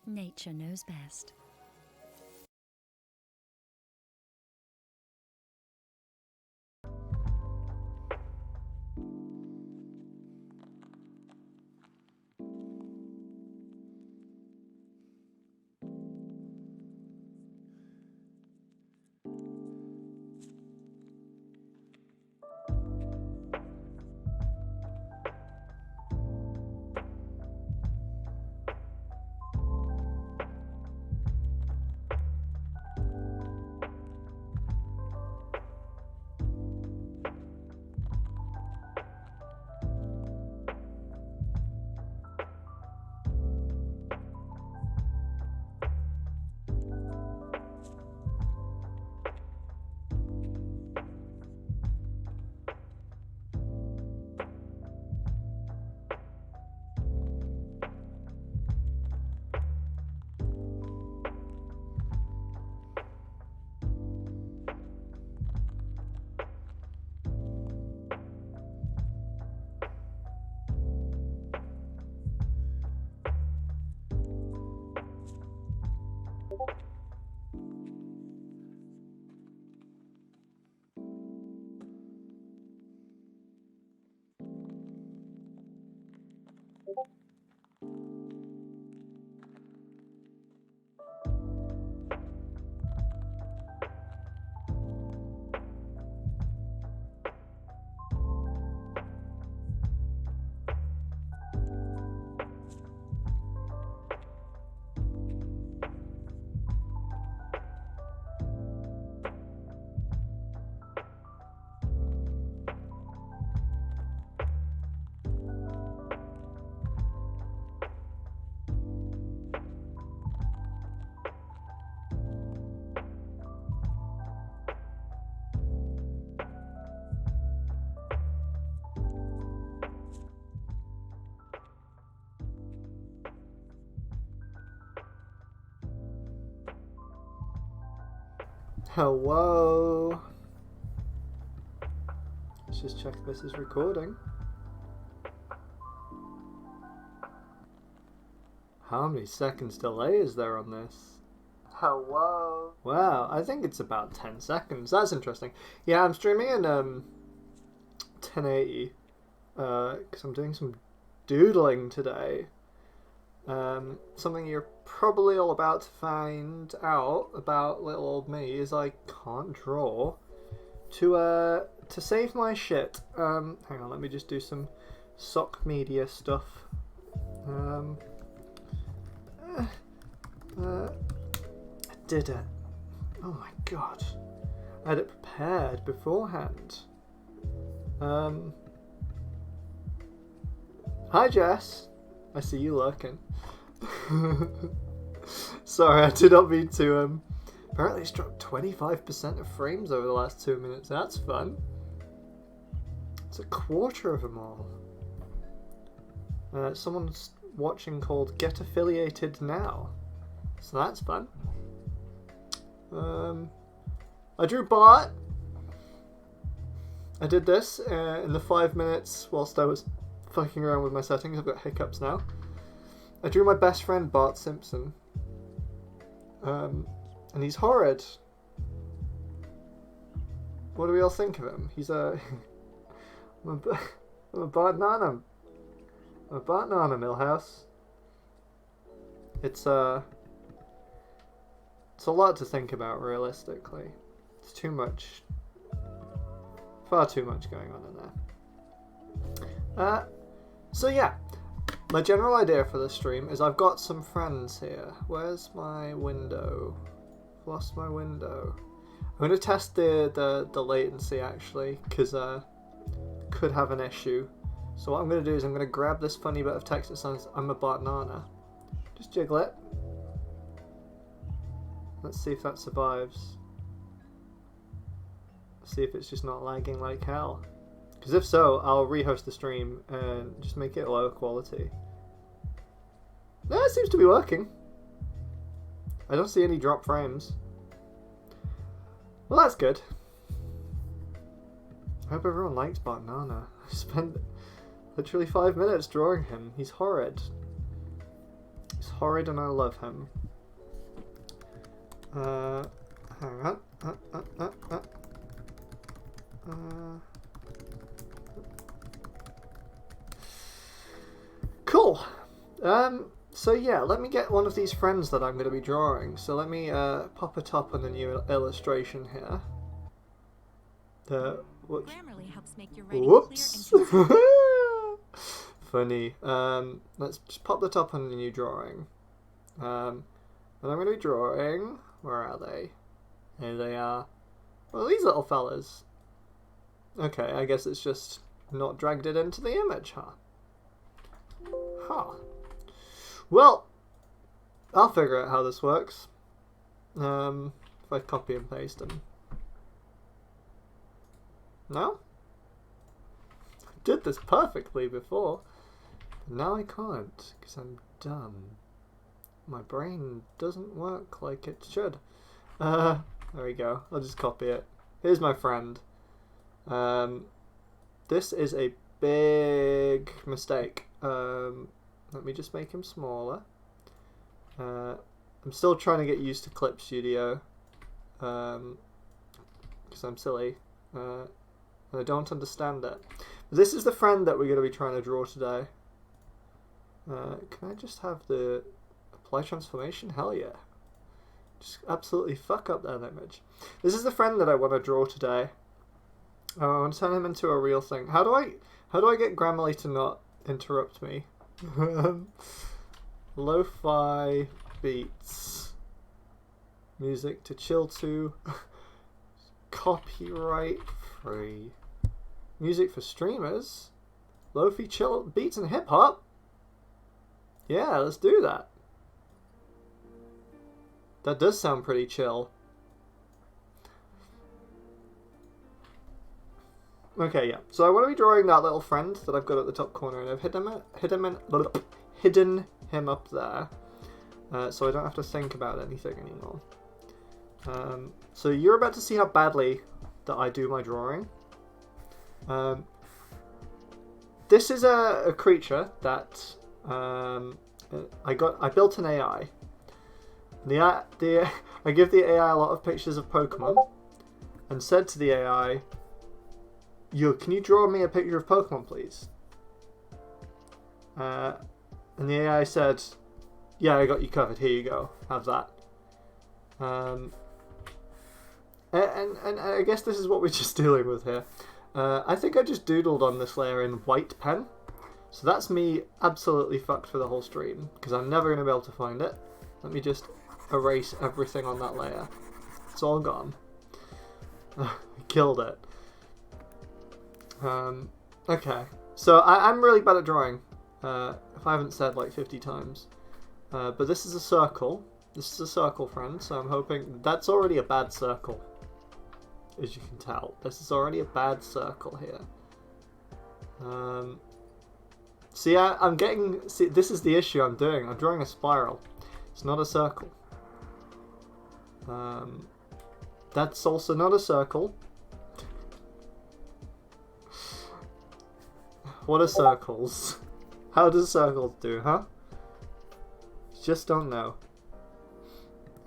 Nature knows best. Hello. Let's just check if this is recording. How many seconds delay is there on this? Hello. Wow, I think it's about 10 seconds. That's interesting. Yeah, I'm streaming in 1080 because I'm doing some doodling today. Something you're probably all about to find out about little old me is I can't draw. To save my shit, hang on, let me just do some sock media stuff. I did it. Oh my god. I had it prepared beforehand. Hi Jess. I see you lurking. Sorry, I did not mean to. Apparently it's dropped 25% of frames over the last 2 minutes. That's fun. It's a quarter of them all. Someone's watching called Get Affiliated Now. So that's fun. I drew Bart. I did this in the 5 minutes whilst I was fucking around with my settings. I've got hiccups now. I drew my best friend Bart Simpson. And he's horrid. What do we all think of him? He's I'm a bartnana. I'm a bartnana, Millhouse. It's a lot to think about, realistically. It's too much. Far too much going on in there. So yeah. My general idea for this stream is I've got some friends here. Where's my window? I've lost my window. I'm going to test the latency actually, because could have an issue. So what I'm going to do is I'm going to grab this funny bit of text that says I'm a bartnana. Just jiggle it. Let's see if that survives. See if it's just not lagging like hell. Because if so, I'll rehost the stream and just make it low quality. No, it seems to be working. I don't see any drop frames. Well, that's good. I hope everyone likes bartnana. I spent literally 5 minutes drawing him. He's horrid. He's He's horrid and I love him. Hang on. Cool. So yeah, let me get one of these friends that I'm going to be drawing. So let me pop a top on the new illustration here. Grammarly helps make your writing Whoops. clear and concise. Funny. Let's just pop the top on the new drawing. And I'm going to be drawing. Where are they? Here they are. Well, these little fellas. Okay, I guess it's just not dragged it into the image, huh? Huh. Well, I'll figure out how this works. If I copy and paste them. No? I did this perfectly before. But now I can't, because I'm dumb. My brain doesn't work like it should. There we go. I'll just copy it. Here's my friend. This is a big mistake. Let me just make him smaller. I'm still trying to get used to Clip Studio. Because I'm silly. I don't understand it. This is the friend that we're going to be trying to draw today. Can I just have the apply transformation? Hell yeah. Just absolutely fuck up that image. This is the friend that I want to draw today. I want to turn him into a real thing. How do I get Grammarly to not interrupt me? Lo-fi beats. Music to chill to. Copyright free. Music for streamers. Lo-fi chill beats and hip hop. Yeah, let's do that. That does sound pretty chill. Okay, yeah. So I want to be drawing that little friend that I've got at the top corner, and I've hidden him up there, so I don't have to think about anything anymore. So you're about to see how badly that I do my drawing. This is a creature that I built an AI. I give the AI a lot of pictures of Pokemon, and said to the AI, can you draw me a picture of Pokemon, please? And the AI said, yeah, I got you covered. Here you go. Have that. And I guess this is what we're just dealing with here. I think I just doodled on this layer in white pen. So that's me absolutely fucked for the whole stream, because I'm never going to be able to find it. Let me just erase everything on that layer. It's all gone. I killed it. Okay, so I'm really bad at drawing, if I haven't said like 50 times. But this is a circle. This is a circle, friend, so I'm hoping... That's already a bad circle, as you can tell. This is already a bad circle here. See, I'm getting... See, this is the issue I'm doing. I'm drawing a spiral. It's not a circle. That's also not a circle. What are circles? How do circles do, huh? Just don't know.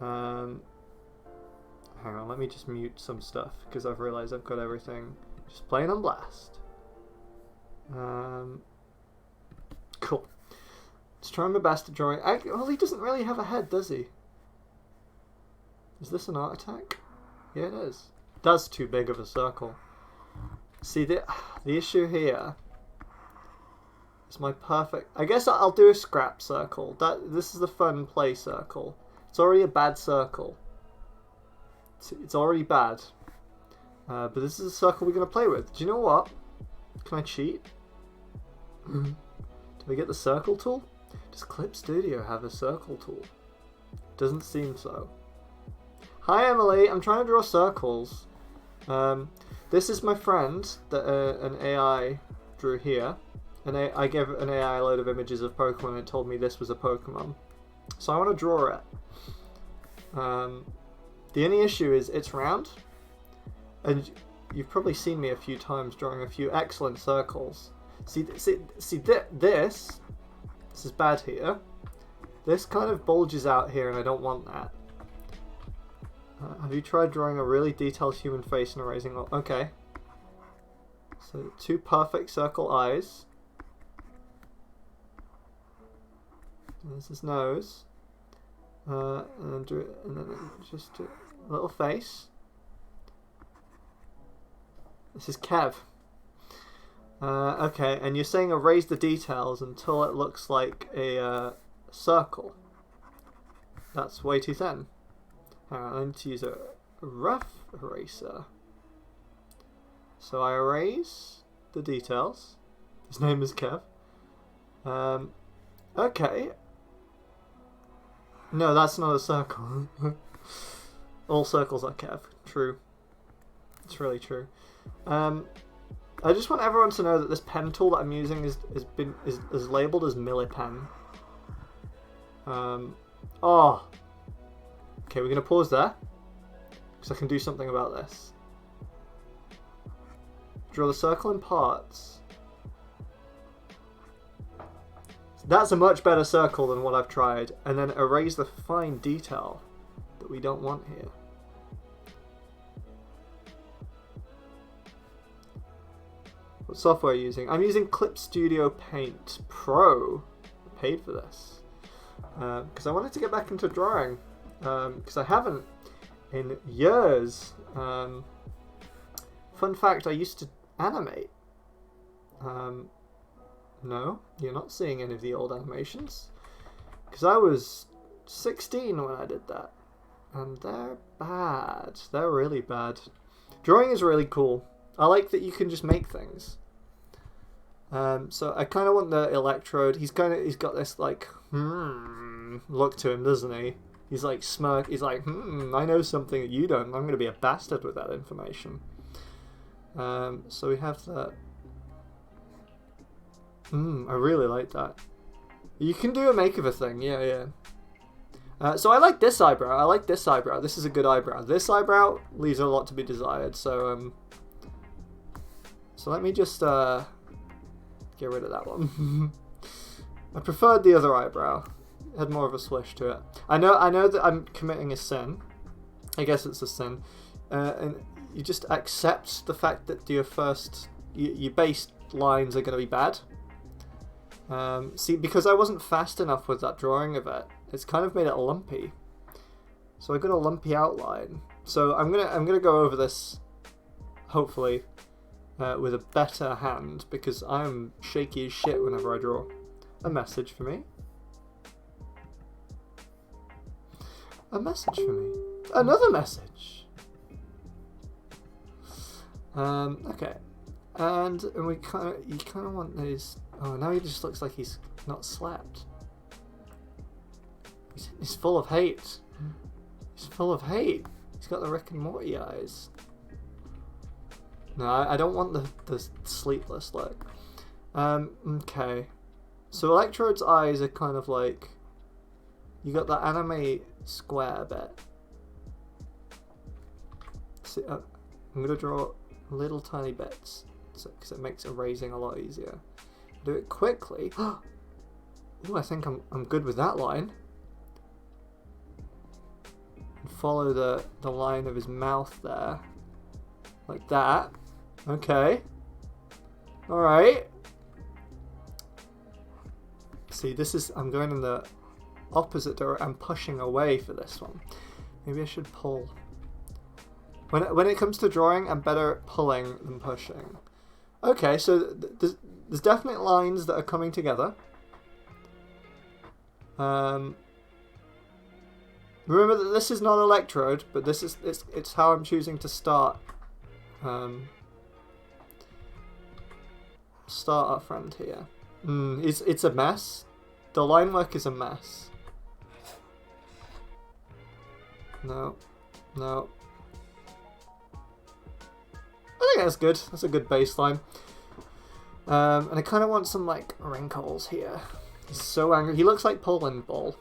Hang on, let me just mute some stuff, because I've realised I've got everything just plain on blast. Cool. Let's try my best at drawing. Well, he doesn't really have a head, does he? Is this an art attack? Yeah, it is. That's too big of a circle. See, the issue here is my perfect... I guess I'll do a scrap circle. This is the fun play circle. It's already a bad circle. It's already bad. But this is a circle we're going to play with. Do you know what? Can I cheat? Do we get the circle tool? Does Clip Studio have a circle tool? Doesn't seem so. Hi Emily, I'm trying to draw circles. This is my friend that an AI drew here. And I gave an AI a load of images of Pokemon and it told me this was a Pokemon. So I want to draw it. The only issue is it's round. And you've probably seen me a few times drawing a few excellent circles. See this is bad here. This kind of bulges out here and I don't want that. Have you tried drawing a really detailed human face and erasing all? Okay. So 2 perfect circle eyes. There's his nose. And then just a little face. This is Kev. Okay, and you're saying erase the details until it looks like a circle. That's way too thin. I need to use a rough eraser. So I erase the details. His name is Kev. Okay. No, that's not a circle. All circles are Kev. True. It's really true. I just want everyone to know that this pen tool that I'm using is labeled as Millipen. Oh. Okay, we're gonna pause there because I can do something about this. Draw the circle in parts. That's a much better circle than what I've tried, and then erase the fine detail that we don't want here. What software are you using? I'm using Clip Studio Paint Pro. I paid for this because I wanted to get back into drawing because I haven't in years. Fun fact, I used to animate. No, you're not seeing any of the old animations because I was 16 when I did that, and they're bad. They're really bad. Drawing is really cool. I like that you can just make things. So I kind of want the Electrode. He's got this like look to him, doesn't he? He's like smirk. He's like, I know something that you don't. I'm going to be a bastard with that information. So we have that. I really like that. You can do a makeover thing, yeah. So I like this eyebrow. I like this eyebrow. This is a good eyebrow. This eyebrow leaves a lot to be desired. So let me just get rid of that one. I preferred the other eyebrow. It had more of a swish to it. I know that I'm committing a sin. I guess it's a sin. And you just accept the fact that your base lines are going to be bad. See, because I wasn't fast enough with that drawing of it, it's kind of made it lumpy. So I got a lumpy outline. So I'm gonna go over this, hopefully, with a better hand, because I'm shaky as shit whenever I draw. A message for me. A message for me. Another message. Okay. And you kind of want those. Oh, now he just looks like he's not slept. He's full of hate. He's full of hate. He's got the Rick and Morty eyes. No, I don't want the sleepless look. Okay. So Electrode's eyes are kind of like, you got that anime square bit. See, I'm gonna draw little tiny bits because it makes erasing a lot easier. Do it quickly. Ooh, I think I'm good with that line. And follow the line of his mouth there, like that. Okay. All right. See, I'm going in the opposite direction. I'm pushing away for this one. Maybe I should pull. When it comes to drawing, I'm better at pulling than pushing. Okay, so there's definite lines that are coming together. Remember that this is not Electrode, but it's how I'm choosing to start. Start our friend here. It's a mess. The line work is a mess. No. I think that's good. That's a good baseline. And I kind of want some like wrinkles here. He's so angry. He looks like Poland Ball.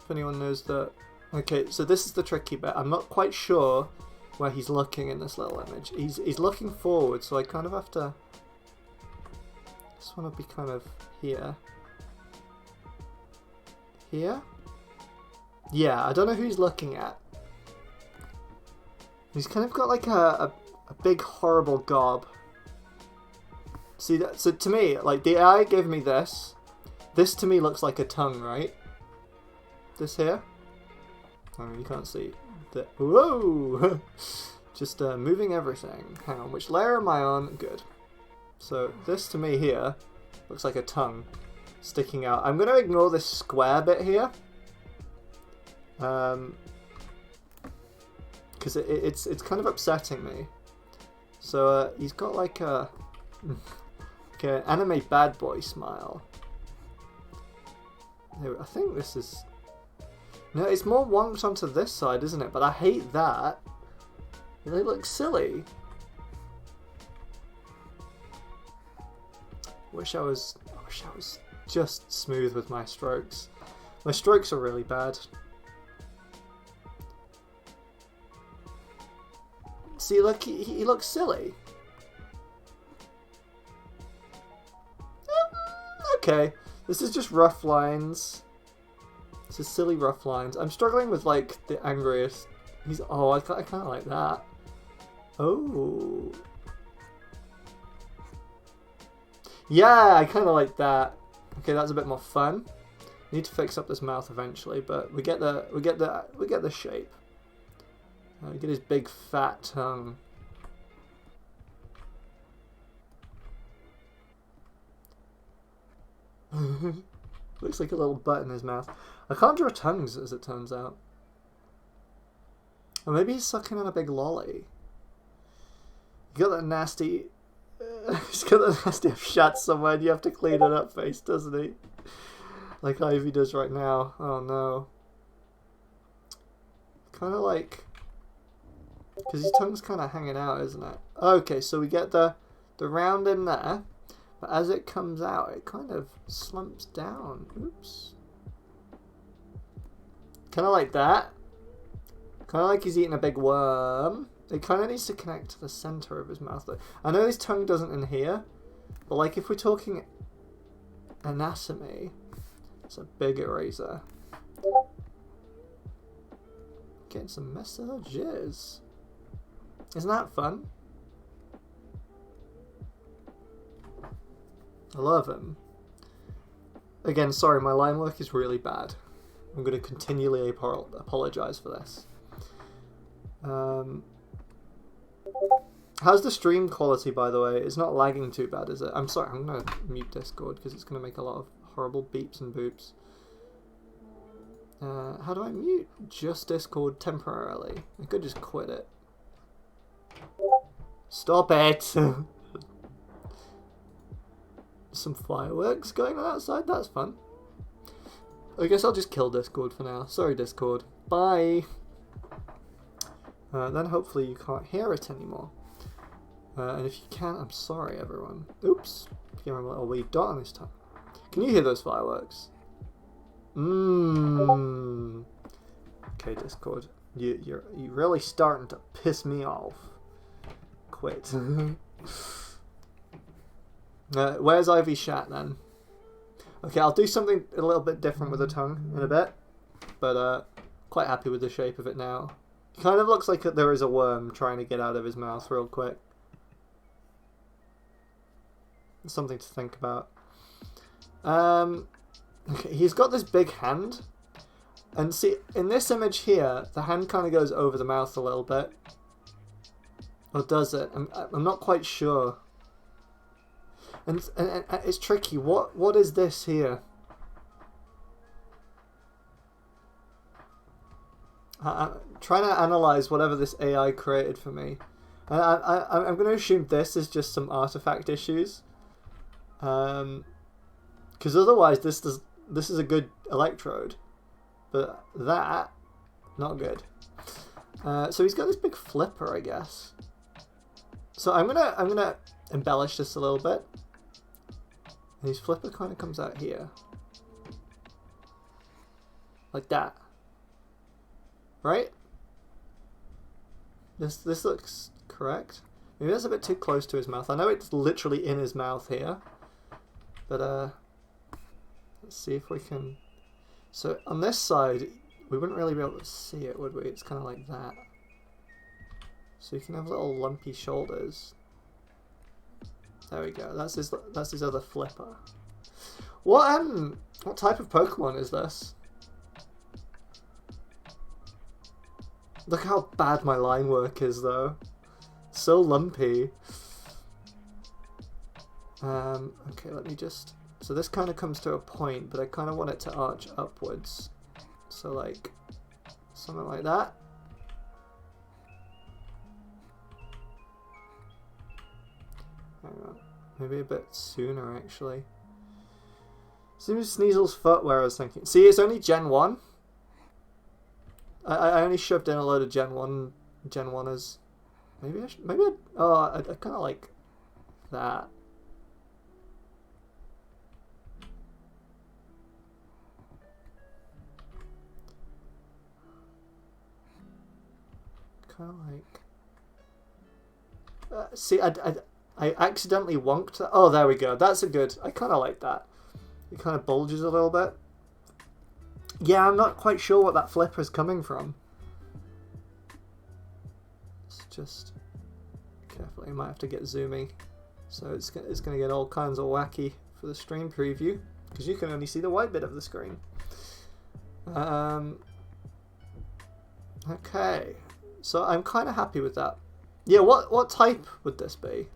If anyone knows that. Okay, so this is the tricky bit. I'm not quite sure where he's looking in this little image. He's looking forward, so I kind of have to. Just want to be kind of here. here? Yeah, I don't know who he's looking at. He's kind of got like a big horrible gob. See that? So to me, like the AI gave me this. This to me looks like a tongue, right? This here. Oh, you can't see. Whoa! Just moving everything. Hang on, which layer am I on? Good. So this to me here looks like a tongue sticking out. I'm going to ignore this square bit here. Because it's kind of upsetting me. So he's got like a an anime bad boy smile. I think this is... No, it's more wonked onto this side, isn't it? But I hate that. They look silly. Wish I was just smooth with my strokes. My strokes are really bad. See, look, he looks silly. Okay, this is just rough lines. This is silly rough lines. I'm struggling with like the angriest. Oh, I kind of like that. Oh. Yeah, I kind of like that. Okay, that's a bit more fun. Need to fix up this mouth eventually, but we get the shape. We get his big fat tongue. Looks like a little butt in his mouth. I can't draw tongues, as it turns out. Or maybe he's sucking on a big lolly. You got that nasty... he's got that nasty I've shot somewhere and you have to clean it up face, doesn't he? Like Ivy does right now. Oh no. Kind of like... Because his tongue's kind of hanging out, isn't it? Okay, so we get the round in there. But as it comes out, it kind of slumps down. Oops. Kind of like that. Kind of like he's eating a big worm. It kind of needs to connect to the center of his mouth, though. I know his tongue doesn't in here, but like if we're talking anatomy, it's a big eraser. Getting some messages. Isn't that fun? I love him. Again, sorry, my line work is really bad. I'm going to continually apologize for this. How's the stream quality, by the way? It's not lagging too bad, is it? I'm sorry, I'm going to mute Discord because it's going to make a lot of horrible beeps and boops. How do I mute just Discord temporarily? I could just quit it. Stop it! Some fireworks going on outside, that's fun. I guess I'll just kill Discord for now. Sorry, Discord. Bye! Then hopefully you can't hear it anymore. And if you can, I'm sorry, everyone. Oops. Give him a little wee dot on his tongue. Can you hear those fireworks? Mmm. Okay, Discord. You're really starting to piss me off. Quit. Where's Ivy's chat then? Okay, I'll do something a little bit different with the tongue in a bit. But quite happy with the shape of it now. It kind of looks like there is a worm trying to get out of his mouth real quick. Something to think about. Okay, he's got this big hand. And see, in this image here, the hand kind of goes over the mouth a little bit. Or does it? I'm not quite sure. And it's tricky. What is this here? I'm trying to analyze whatever this AI created for me. And I'm going to assume this is just some artifact issues. Because otherwise this is a good electrode. But that, not good. So he's got this big flipper, I guess. So I'm gonna embellish this a little bit. And his flipper kind of comes out here. Like that. Right? This looks correct. Maybe that's a bit too close to his mouth. I know it's literally in his mouth here. But let's see if we can... So on this side, we wouldn't really be able to see it, would we? It's kind of like that. So you can have little lumpy shoulders. There we go. That's his other flipper. What type of Pokemon is this? Look how bad my line work is though. So lumpy. Okay, let me just... So this kind of comes to a point, but I kind of want it to arch upwards. So like, something like that. Hang on. Maybe a bit sooner actually. Seems Sneasel's foot where I was thinking. See, it's only Gen 1. I only shoved in a load of Gen 1ers. Maybe I should, I kind of like that. Kind of like... see, I accidentally wonked that. Oh, there we go. That's a good... I kind of like that. It kind of bulges a little bit. Yeah, I'm not quite sure what that flipper is coming from. It's just... Carefully, I might have to get zoomy. So it's going to get all kinds of wacky for the stream preview. Because you can only see the white bit of the screen. Okay. So I'm kind of happy with that. Yeah, what type would this be?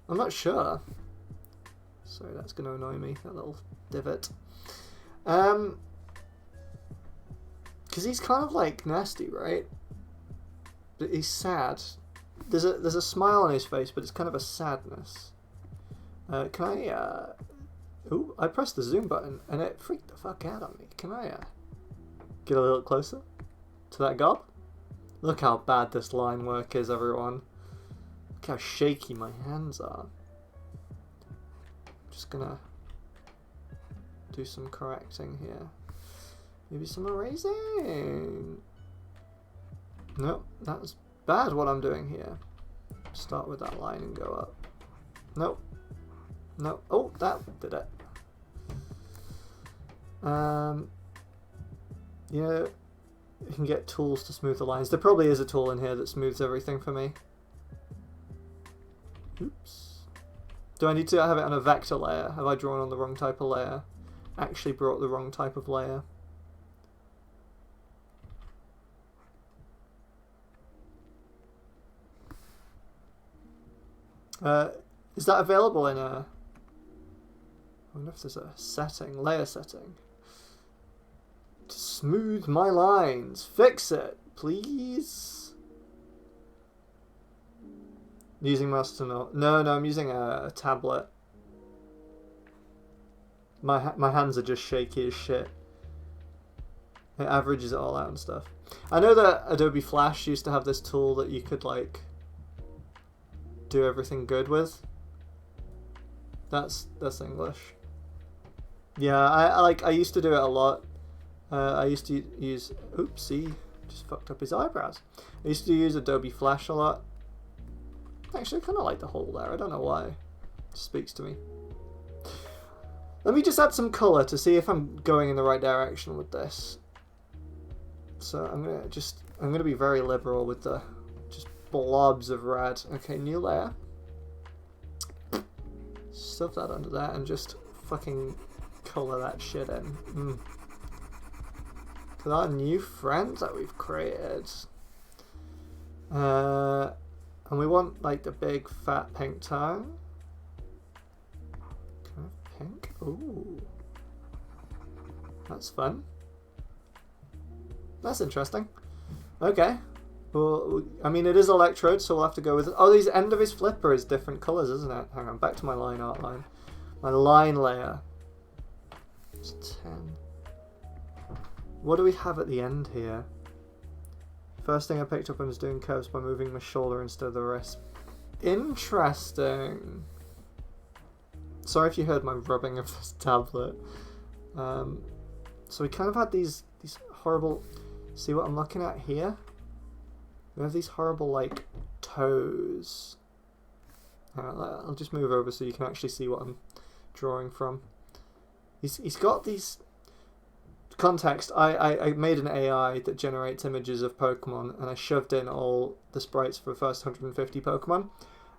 I'm not sure. Sorry, that's going to annoy me, that little divot. Because he's kind of like nasty, right? But he's sad. There's a smile on his face, but it's kind of a sadness. Can I... Ooh, I pressed the zoom button and it freaked the fuck out on me. Can I get a little closer to that gob? Look how bad this line work is, everyone. Look how shaky my hands are. Just gonna do some correcting here. Maybe some erasing. Nope, that was bad what I'm doing here. Start with that line and go up. Nope. No. Oh, that did it. Yeah, you can get tools to smooth the lines. There probably is a tool in here that smooths everything for me. Oops. Do I need to have it on a vector layer? Have I drawn on the wrong type of layer? Actually brought the wrong type of layer. Is that available in a... I wonder if there's a setting, layer setting. To smooth my lines. Fix it, please. Using mouse to no, I'm using a tablet. My hands are just shaky as shit. It averages it all out and stuff. I know that Adobe Flash used to have this tool that you could like do everything good with. That's English. Yeah, I used to do it a lot. I used to use... Oopsie, just fucked up his eyebrows. I used to use Adobe Flash a lot. Actually, I kind of like the hole there. I don't know why. It speaks to me. Let me just add some colour to see if I'm going in the right direction with this. So I'm gonna be very liberal with the just blobs of red. Okay, new layer. Stuff that under that and just fucking colour that shit in. To our new friends that we've created. And we want like the big fat pink tongue. Can I have pink? Ooh. That's fun. That's interesting. Okay. Well, I mean, it is electrode, so we'll have to go with it. Oh, the end of his flipper is different colours, isn't it? Hang on, back to my line outline. My line layer. It's 10. What do we have at the end here? First thing I picked up when I was doing curves by moving my shoulder instead of the wrist. Interesting. Sorry if you heard my rubbing of this tablet. So we kind of had these horrible... See what I'm looking at here? We have these horrible, like, toes. I'll just move over so you can actually see what I'm drawing from. He's got these... Context, I made an AI that generates images of Pokemon, and I shoved in all the sprites for the first 150 Pokemon,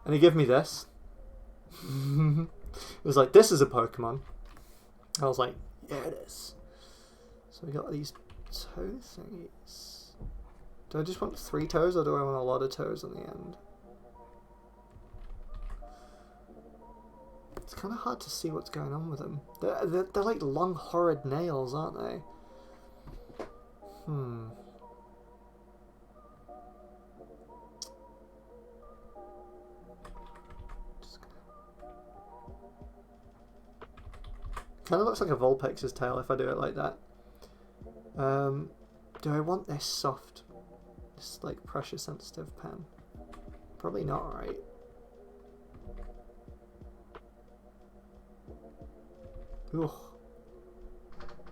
and he gave me this. It was like, this is a Pokemon. I was like, yeah, it is. So we got these toe thingies. Do I just want 3 toes, or do I want a lot of toes on the end? It's kind of hard to see what's going on with them. They're like long, horrid nails, aren't they? Kind of looks like a Vulpix's tail if I do it like that. Do I want this soft, this like pressure sensitive pen? Probably not, right? Ugh.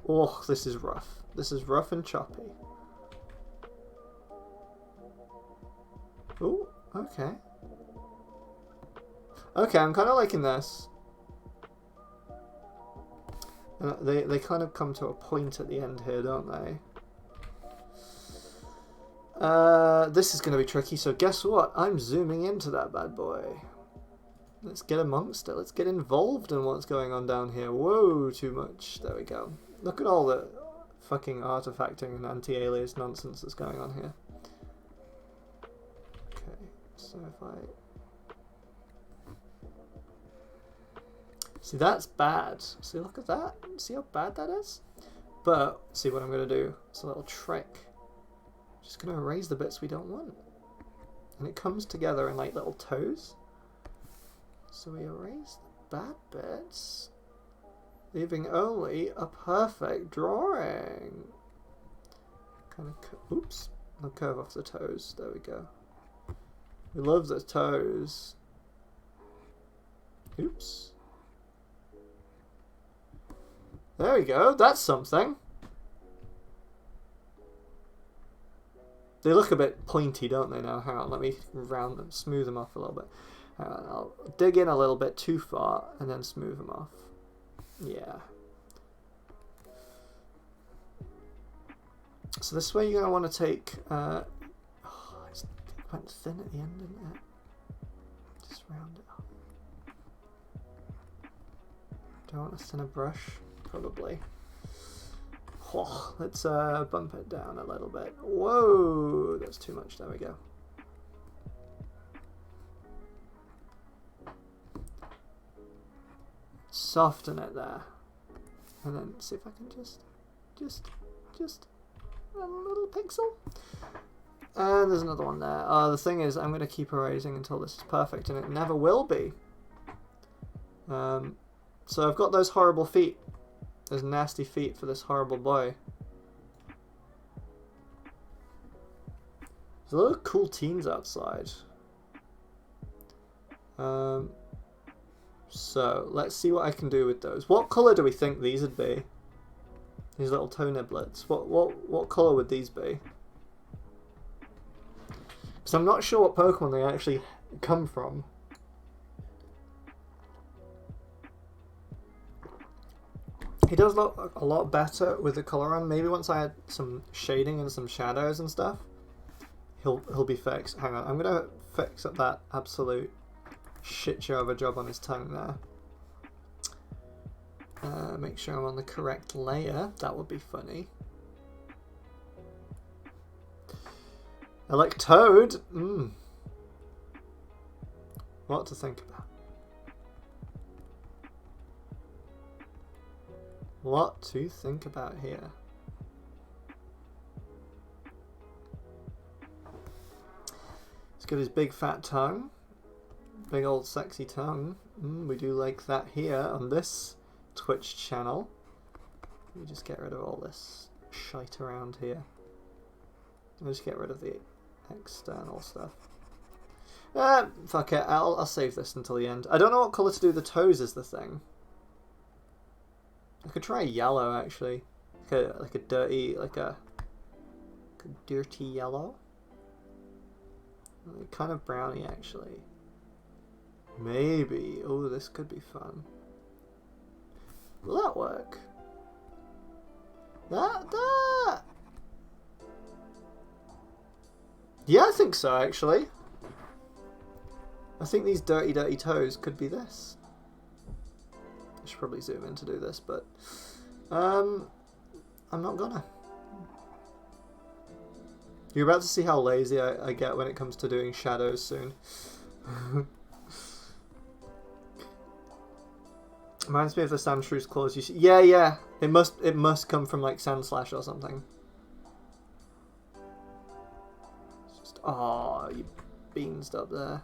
Oh, this is rough. This is rough and choppy. Oh, okay. Okay, I'm kind of liking this. They kind of come to a point at the end here, don't they? This is going to be tricky, so guess what? I'm zooming into that bad boy. Let's get amongst it. Let's get involved in what's going on down here. Whoa, too much. There we go. Look at all the fucking artifacting and anti-alias nonsense that's going on here. Okay, so if I... See, that's bad. See, look at that. See how bad that is? But, see what I'm going to do? It's a little trick. Just going to erase the bits we don't want. And it comes together in like little toes. So we erase the bad bits, leaving only a perfect drawing. Kind of, oops, I'll curve off the toes. There we go. We love the toes. Oops. There we go. That's something. They look a bit pointy, don't they now? Hang on, let me round them, smooth them off a little bit. Hang on, I'll dig in a little bit too far and then smooth them off. Yeah. So this way you're going to want to take... oh, it went thin at the end, didn't it? Just round it off. Do I want a thinner brush? Probably. Oh, let's bump it down a little bit. Whoa, that's too much. There we go. Soften it there, and then see if I can just a little pixel. And there's another one there. The thing is, I'm going to keep erasing until this is perfect, and it never will be. So I've got those horrible feet. Those nasty feet for this horrible boy. There's a lot of cool teens outside. So let's see what I can do with those. What colour do we think these would be? These little toe niblets. What colour would these be? So I'm not sure what Pokemon they actually come from. He does look a lot better with the colour on. Maybe once I add some shading and some shadows and stuff, he'll be fixed. Hang on, I'm gonna fix up that absolute shit show of a job on his tongue there. Make sure I'm on the correct layer. That would be funny. Electrode. What to think about? What to think about here? He's got his big fat tongue. Big old sexy tongue. We do like that here on this Twitch channel. Let me just get rid of all this shite around here. I'll just get rid of the external stuff. Fuck it, I'll save this until the end. I don't know what colour to do the toes is the thing. I could try yellow actually. Like a dirty yellow. Kind of browny actually. Maybe. Oh, this could be fun. Will that work? That. Yeah, I think so, actually. I think these dirty toes could be this. I should probably zoom in to do this, but I'm not gonna. You're about to see how lazy I get when it comes to doing shadows soon. Reminds me of the Sandshrews claws you see. Yeah. It must come from like Sandslash or something. It's just, oh, you beans up there.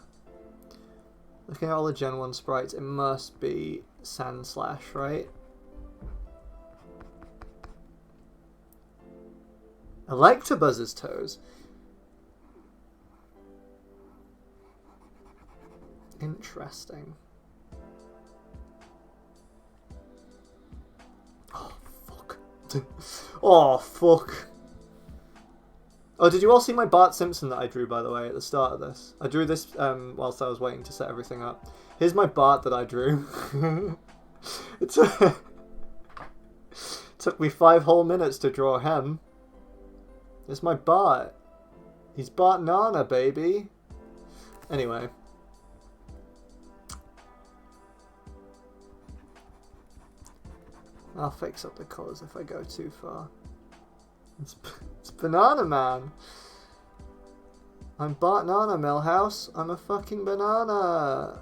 Looking at all the Gen 1 sprites, it must be Sandslash, right? Electabuzz's toes. Interesting. Oh, fuck. Oh, fuck. Oh, did you all see my Bart Simpson that I drew, by the way, at the start of this? I drew this whilst I was waiting to set everything up. Here's my Bart that I drew. It took me 5 whole minutes to draw him. It's my Bart. He's bartnana, baby. Anyway. I'll fix up the colours if I go too far. It's Banana Man. I'm bartnana, Millhouse. I'm a fucking banana.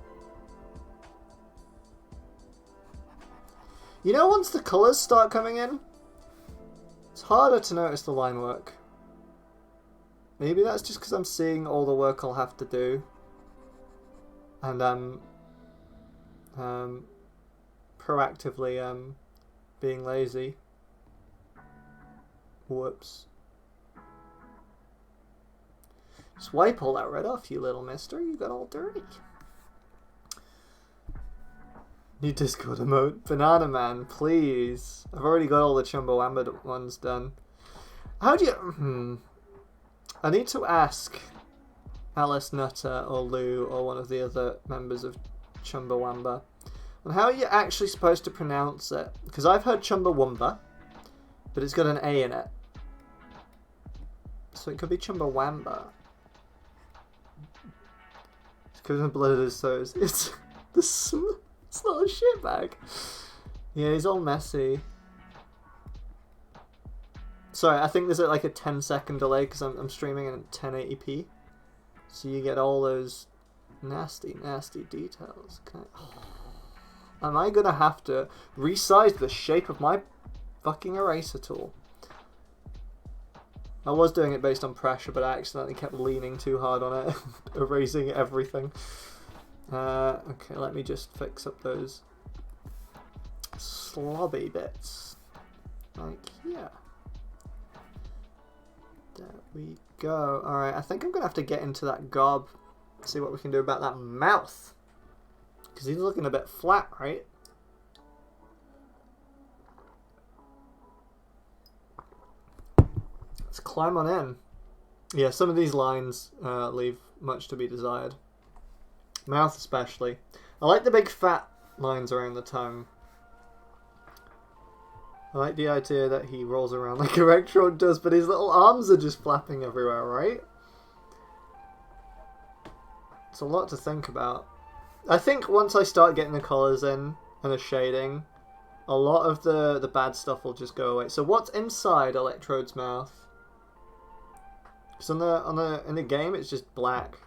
You know, once the colours start coming in, it's harder to notice the line work. Maybe that's just because I'm seeing all the work I'll have to do. And I'm proactively being lazy. Whoops. Just wipe all that red off, you little mister. You got all dirty. New Discord emote. Banana Man, please. I've already got all the Chumbawamba ones done. How do you... I need to ask Alice Nutter or Lou or one of the other members of Chumbawamba on how you're actually supposed to pronounce it. Because I've heard Chumbawamba, but it's got an A in it. So it could be Chumbawamba. It's covered in blood at his toes. It's not a shitbag. Yeah, he's all messy. Sorry, I think there's like a 10-second delay because I'm streaming in 1080p. So you get all those nasty details. Am I gonna have to resize the shape of my fucking eraser tool? I was doing it based on pressure, but I accidentally kept leaning too hard on it, erasing everything. Okay, let me just fix up those slobby bits. Like here. There we go. Alright, I think I'm going to have to get into that gob. See what we can do about that mouth. Because he's looking a bit flat, right? Let's climb on in. Yeah, some of these lines leave much to be desired. Mouth especially. I like the big fat lines around the tongue. I like the idea that he rolls around like Electrode does, but his little arms are just flapping everywhere, right? It's a lot to think about. I think once I start getting the colours in and the shading, a lot of the bad stuff will just go away. So what's inside Electrode's mouth? Because in the game it's just black.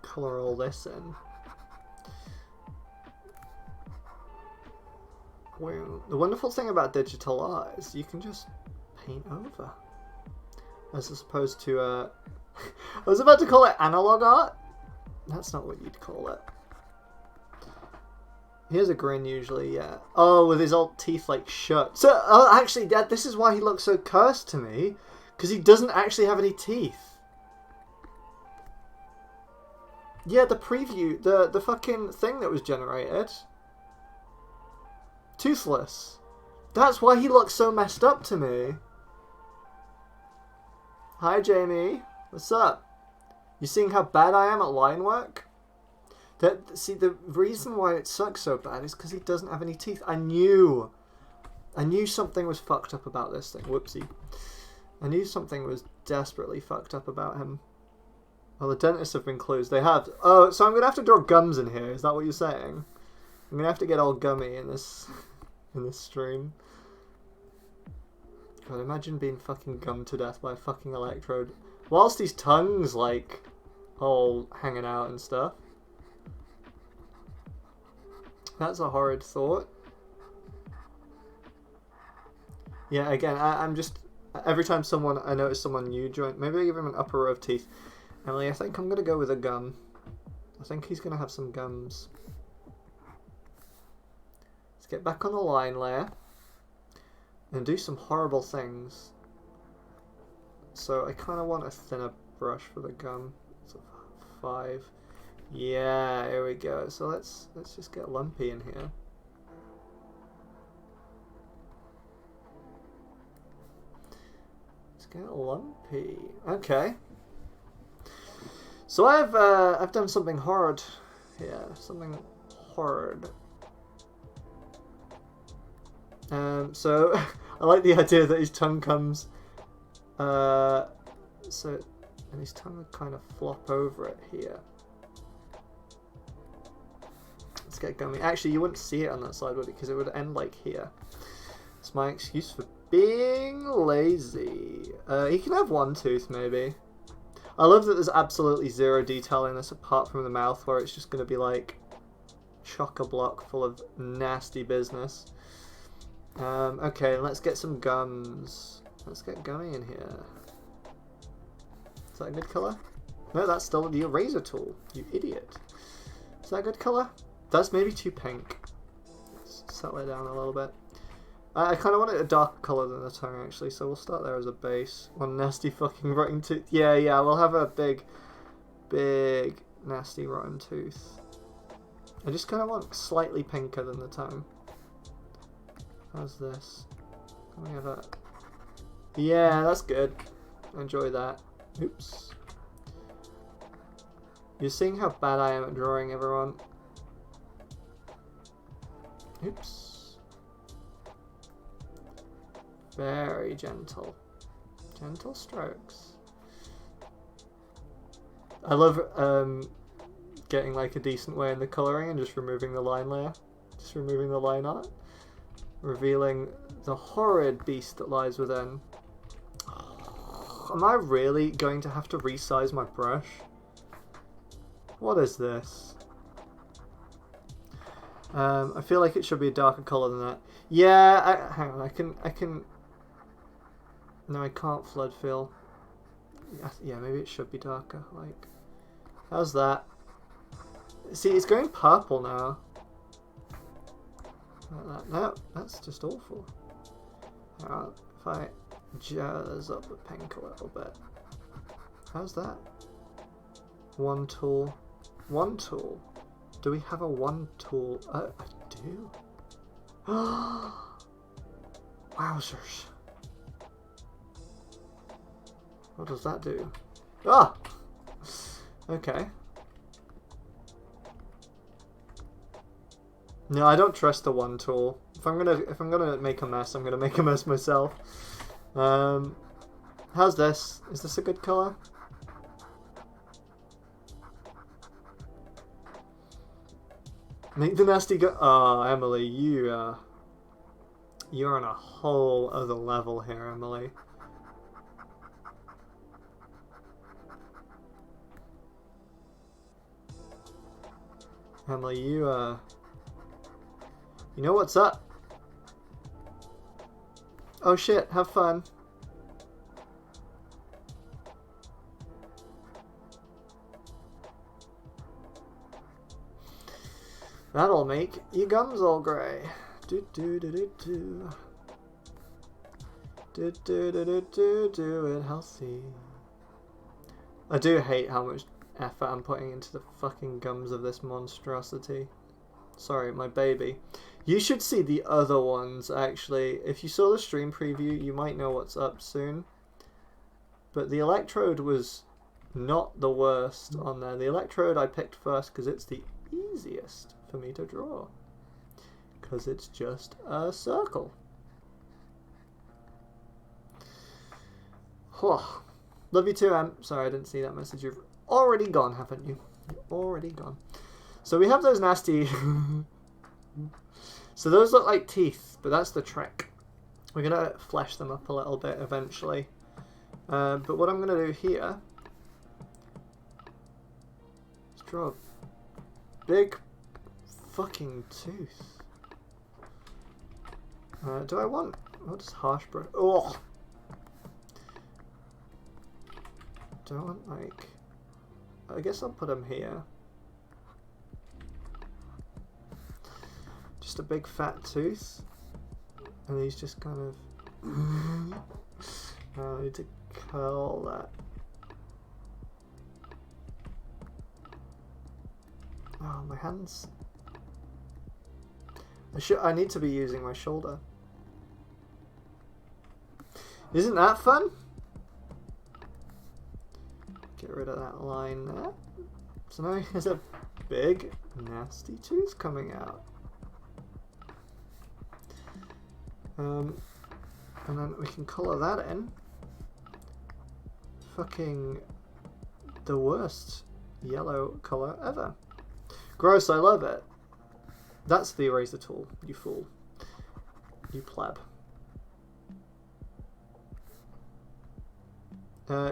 Colour all this in. Well, the wonderful thing about digital art is you can just paint over, as opposed to I was about to call it analog art. That's not what you'd call it. He has a grin usually, yeah. Oh, with his old teeth like shut. So, actually, Dad, this is why he looks so cursed to me, because he doesn't actually have any teeth. Yeah, the preview, the fucking thing that was generated. Toothless. That's why he looks so messed up to me. Hi, Jamie. What's up? You seeing how bad I am at line work? See, the reason why it sucks so bad is because he doesn't have any teeth. I knew something was fucked up about this thing. Whoopsie. I knew something was desperately fucked up about him. Well, the dentists have been closed. They have. Oh, so I'm going to have to draw gums in here. Is that what you're saying? I'm going to have to get all gummy in this stream. God, imagine being fucking gummed to death by a fucking electrode. Whilst his tongue's, like, all hanging out and stuff. That's a horrid thought. Yeah, again, I'm just... Every time I notice someone new join... Maybe I give him an upper row of teeth. Emily, I think I'm going to go with a gum. I think he's going to have some gums. Let's get back on the line layer. And do some horrible things. So I kind of want a thinner brush for the gum. So 5. Yeah, here we go. So let's just get lumpy in here. Let's get lumpy. Okay. So I've done something hard. Yeah, something hard. So I like the idea that his tongue comes. And his tongue would kind of flop over it here. Let's get gummy. Actually, you wouldn't see it on that side, would it? Because it would end like here. It's my excuse for being lazy. He can have one tooth, maybe. I love that there's absolutely zero detail in this apart from the mouth, where it's just going to be like chock-a-block full of nasty business. Okay, let's get some gums. Let's get gummy in here. Is that a good colour? No, that's still the eraser tool. You idiot. Is that a good colour? That's maybe too pink. Let's settle it down a little bit. I kind of want it a darker colour than the tongue, actually, so we'll start there as a base. One nasty fucking rotten tooth. Yeah, we'll have a big, nasty rotten tooth. I just kind of want slightly pinker than the tongue. How's this? Can we have a... Yeah, that's good. Enjoy that. Oops. You're seeing how bad I am at drawing, everyone. Oops. Very gentle. Gentle strokes. I love getting like a decent way in the colouring and just removing the line layer. Just removing the line art. Revealing the horrid beast that lies within. Am I really going to have to resize my brush? What is this? I feel like it should be a darker colour than that. Yeah, hang on, I can... No, I can't flood fill. Yeah, maybe it should be darker, like... How's that? See, it's going purple now. Like that. No, that's just awful. If I jazz up the pink a little bit. How's that? One tool. One tool. Do we have a one tool? I do. Wowzers. What does that do? Ah! Okay. No, I don't trust the one tool. If I'm gonna make a mess, I'm gonna make a mess myself. How's this? Is this a good colour? Make the nasty go. Oh, Emily, you're on a whole other level here, Emily. Emily, you know what's up? Oh shit, have fun. That'll make your gums all grey. Do do do do do. Do do do do do do it healthy. I do hate how much effort I'm putting into the fucking gums of this monstrosity. Sorry, my baby. You should see the other ones, actually. If you saw the stream preview, you might know what's up soon. But the electrode was not the worst on there. The electrode I picked first because it's the easiest for me to draw. Because it's just a circle. Oh, love you too, Em. Sorry, I didn't see that message. You've already gone, haven't you? You're already gone. So we have those nasty... So those look like teeth, but that's the trick. We're going to flesh them up a little bit eventually. But what I'm going to do here is draw a big fucking tooth. Do I want... What does harsh brush... Oh! Do I want, like... I guess I'll put him here. Just a big fat tooth. And he's just kind of... I need to curl that. Oh, my hands. I need to be using my shoulder. Isn't that fun? Get rid of that line there. So now there's a big, nasty tooth coming out. And then we can colour that in. Fucking the worst yellow colour ever. Gross, I love it. That's the eraser tool, you fool. You pleb.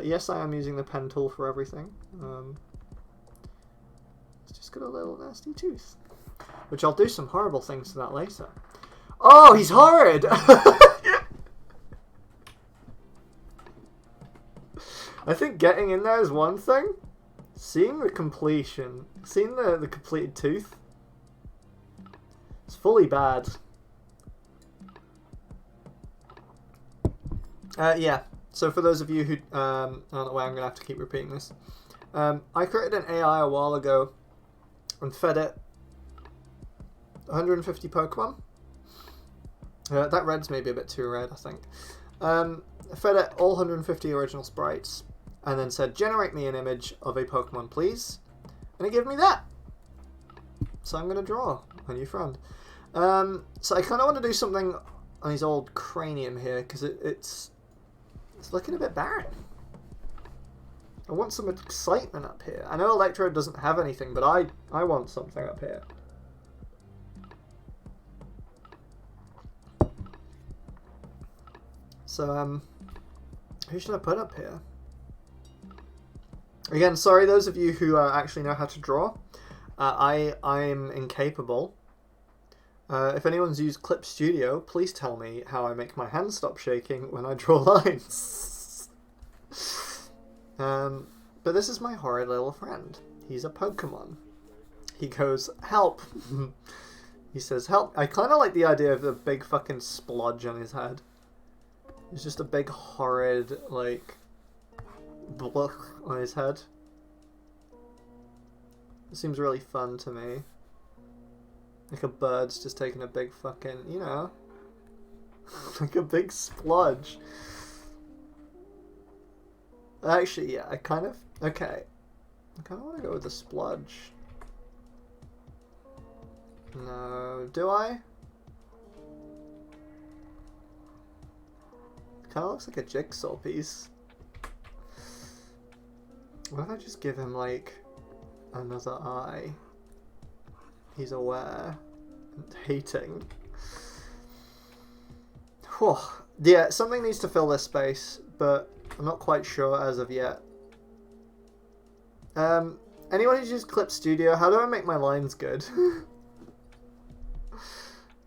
Yes, I am using the pen tool for everything. It's just got a little nasty tooth. Which I'll do some horrible things to that later. Oh, he's horrid! I think getting in there is one thing. Seeing the completion, seeing the completed tooth, it's fully bad. Yeah, so for those of you who I don't know why I'm going to have to keep repeating this. I created an AI a while ago and fed it 150 Pokemon. That red's maybe a bit too red, I think. Fed it all 150 original sprites and then said, generate me an image of a Pokemon, please. And it gave me that. So I'm going to draw a new friend. So I kind of want to do something on his old cranium here because it's looking a bit barren. I want some excitement up here. I know Electrode doesn't have anything, but I want something up here. So, who should I put up here? Again, sorry, those of you who actually know how to draw. I'm incapable. If anyone's used Clip Studio, please tell me how I make my hands stop shaking when I draw lines. But this is my horrid little friend. He's a Pokemon. He goes, help! He says, help! I kind of like the idea of the big fucking splodge on his head. It's just a big horrid, like, block on his head. It seems really fun to me. Like a bird's just taking a big fucking, you know, like a big splodge. Actually, yeah, I kind of want to go with the splodge. No, do I? Kind of looks like a jigsaw piece. What if I just give him, like, another eye? He's aware and hating. Whew. Yeah, something needs to fill this space, but I'm not quite sure as of yet. Anyone who's used Clip Studio, how do I make my lines good?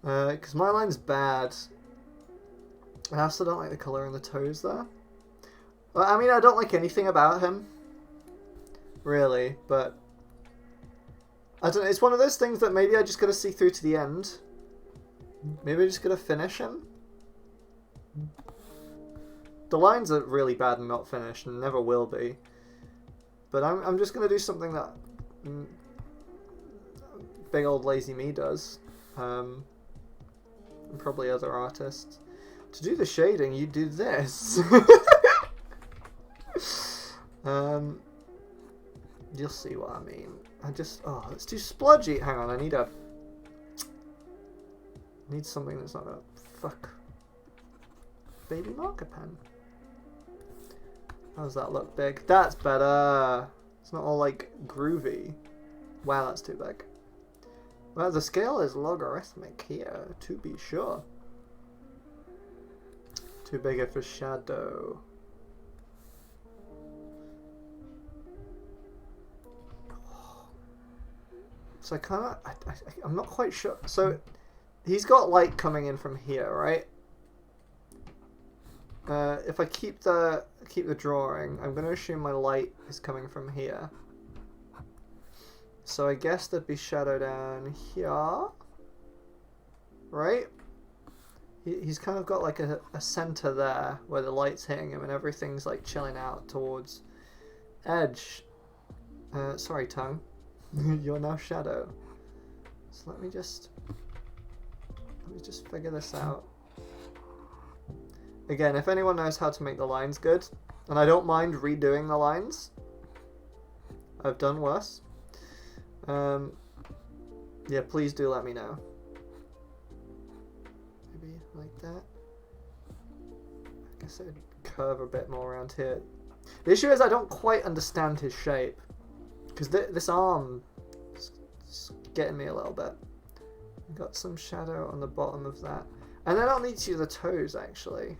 Because my line's bad. I also don't like the colour on the toes there. Well, I mean, I don't like anything about him. Really, but I don't know, it's one of those things that maybe I just gotta see through to the end. Maybe I just gotta finish him. The lines are really bad and not finished and never will be. But I'm just gonna do something that big old lazy me does. And probably other artists. To do the shading, you do this. You'll see what I mean. Oh, it's too splodgy. Hang on, I need something that's not gonna fuck. Baby marker pen. How does that look big? That's better. It's not all like groovy. Wow, that's too big. Well, the scale is logarithmic here, to be sure. Too big for shadow. So I'm not quite sure. So he's got light coming in from here, right? If I keep the drawing, I'm going to assume my light is coming from here. So I guess there'd be shadow down here, right? He's kind of got like a center there where the light's hitting him and everything's like chilling out towards edge. Sorry, tongue. You're now shadow. So let me just figure this out. Again, if anyone knows how to make the lines good, and I don't mind redoing the lines, I've done worse. Yeah, please do let me know. Maybe like that. I guess it'd curve a bit more around here. The issue is I don't quite understand his shape. Because this arm is getting me a little bit. Got some shadow on the bottom of that. And then I'll need to use the toes, actually.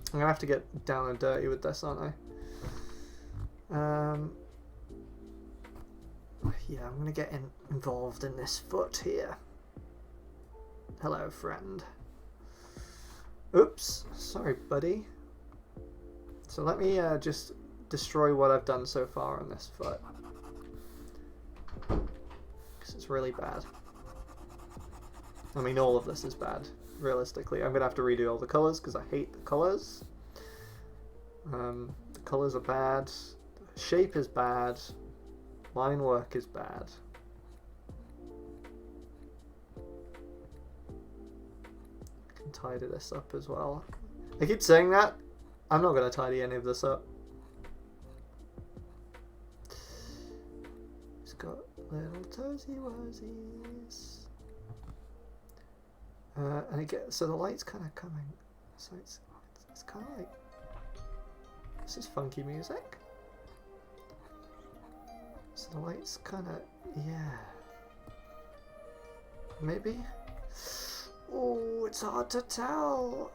I'm going to have to get down and dirty with this, aren't I? Yeah, I'm going to get involved in this foot here. Hello, friend. Oops. Sorry, buddy. So let me just destroy what I've done so far on this foot. Because it's really bad. I mean, all of this is bad. Realistically, I'm going to have to redo all the colours because I hate the colours. The colours are bad. The shape is bad. Line work is bad. I can tidy this up as well. I keep saying that. I'm not going to tidy any of this up. It's got little toesy woesies. And again, so the light's kind of coming. So it's kind of like, this is funky music. So the light's kind of, yeah. Maybe? Oh, it's hard to tell.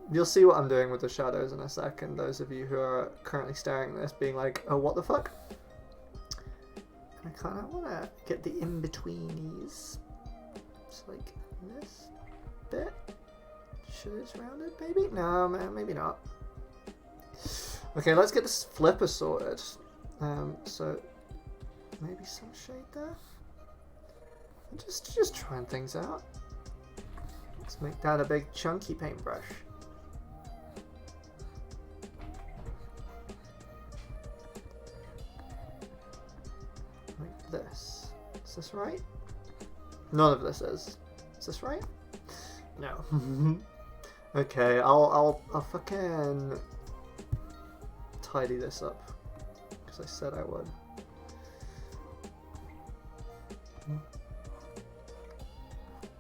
You'll see what I'm doing with the shadows in a second. Those of you who are currently staring at this being like, oh, what the fuck? I kind of want to get the in-betweenies. It's like this bit. Should it's rounded, maybe? No, man, maybe not. Okay, let's get this flipper sorted. So maybe some shade there. Just trying things out. Let's make that a big chunky paintbrush. Like this. Is this right? None of this is. Is this right? No. Okay, I'll fucking tidy this up because I said I would.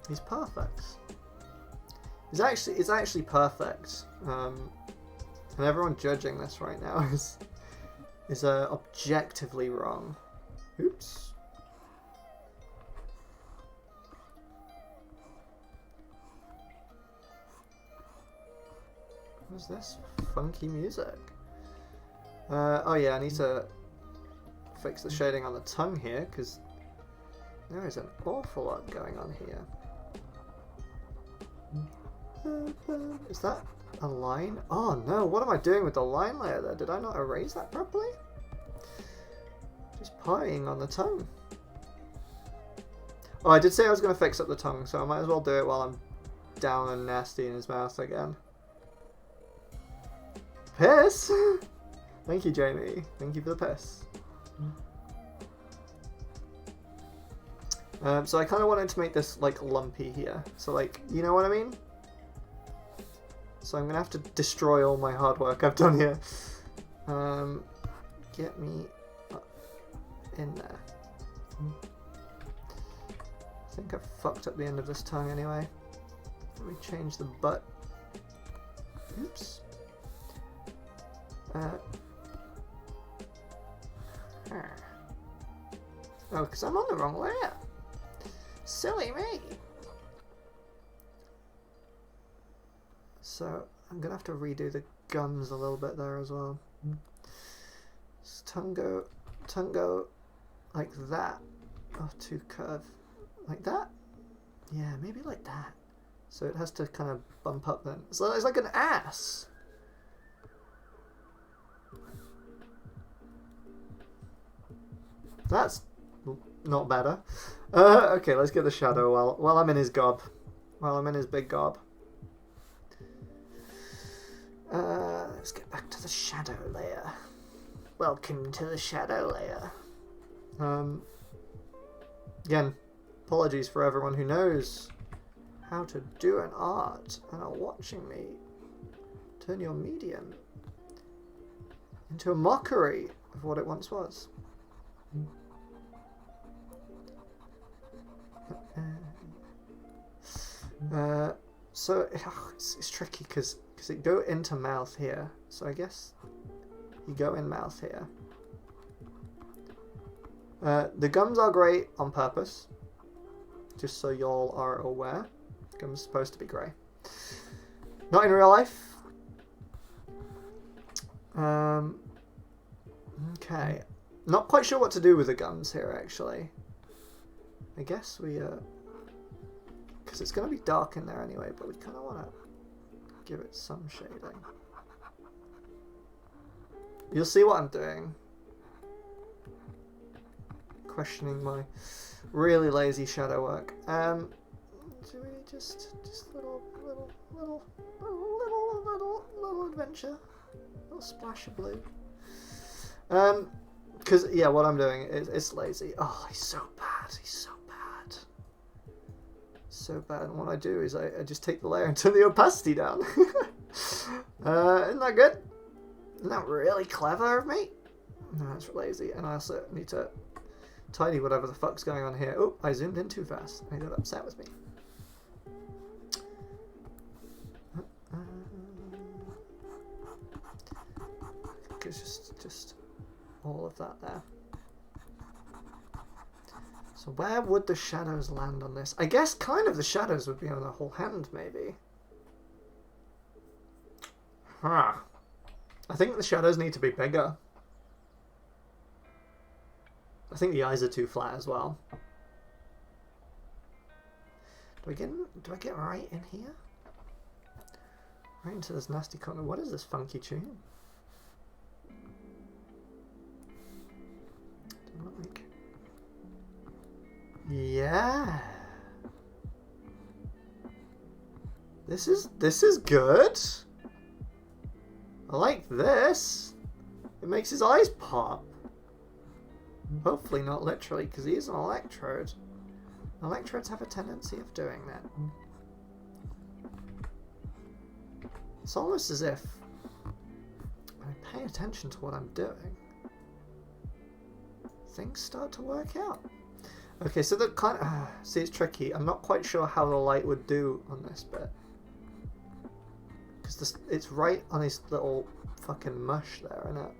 He's perfect. It's actually perfect. And everyone judging this right now is objectively wrong. Oops. What's this? Funky music. Oh yeah, I need to fix the shading on the tongue here, because there is an awful lot going on here. Is that a line? Oh no, what am I doing with the line layer there? Did I not erase that properly? Just partying on the tongue. Oh, I did say I was going to fix up the tongue, so I might as well do it while I'm down and nasty in his mouth again. Piss? Thank you, Jamie. Thank you for the piss. So I kind of wanted to make this like lumpy here. So like, you know what I mean? So I'm going to have to destroy all my hard work I've done here. Get me in there. I think I've fucked up the end of this tongue anyway. Let me change the butt. Oops. Oh, because I'm on the wrong layer. Silly me. So I'm gonna have to redo the gums a little bit there as well. Does tongue go like that? Oh, too curve. Like that? Yeah, maybe like that. So it has to kind of bump up then. So it's like an ass. That's not better. Okay, let's get the shadow while I'm in his gob. While I'm in his big gob. Let's get back to the shadow layer. Welcome to the shadow layer. Again, apologies for everyone who knows how to do an art and are watching me turn your medium into a mockery of what it once was. So it's tricky because it go into mouth here. So I guess you go in mouth here. The gums are great on purpose, just so y'all are aware. Gums are supposed to be grey. Not in real life. Okay. Not quite sure what to do with the gums here, actually. I guess we, because it's going to be dark in there anyway, but we kind of want to give it some shading. You'll see what I'm doing. Questioning my really lazy shadow work. Do we just little adventure, little splash of blue. Because yeah, what I'm doing is it's lazy. Oh, he's so bad. He's so bad. So bad. And what I do is I just take the layer and turn the opacity down. Isn't that good? Isn't that really clever of me? No, that's lazy. And I also need to tidy whatever the fuck's going on here. Oh, I zoomed in too fast. I got upset with me. I think it's just all of that there. So where would the shadows land on this? I guess kind of the shadows would be on the whole hand, maybe. Huh. I think the shadows need to be bigger. I think the eyes are too flat as well. Do I get right in here? Right into this nasty corner. What is this funky tune? Yeah. This is good. I like this. It makes his eyes pop. Hopefully not literally, because he is an electrode. Electrodes have a tendency of doing that. It's almost as if I pay attention to what I'm doing. Things start to work out. Okay, so the kind of... see, it's tricky. I'm not quite sure how the light would do on this bit. Because it's right on his little fucking mush there, isn't it?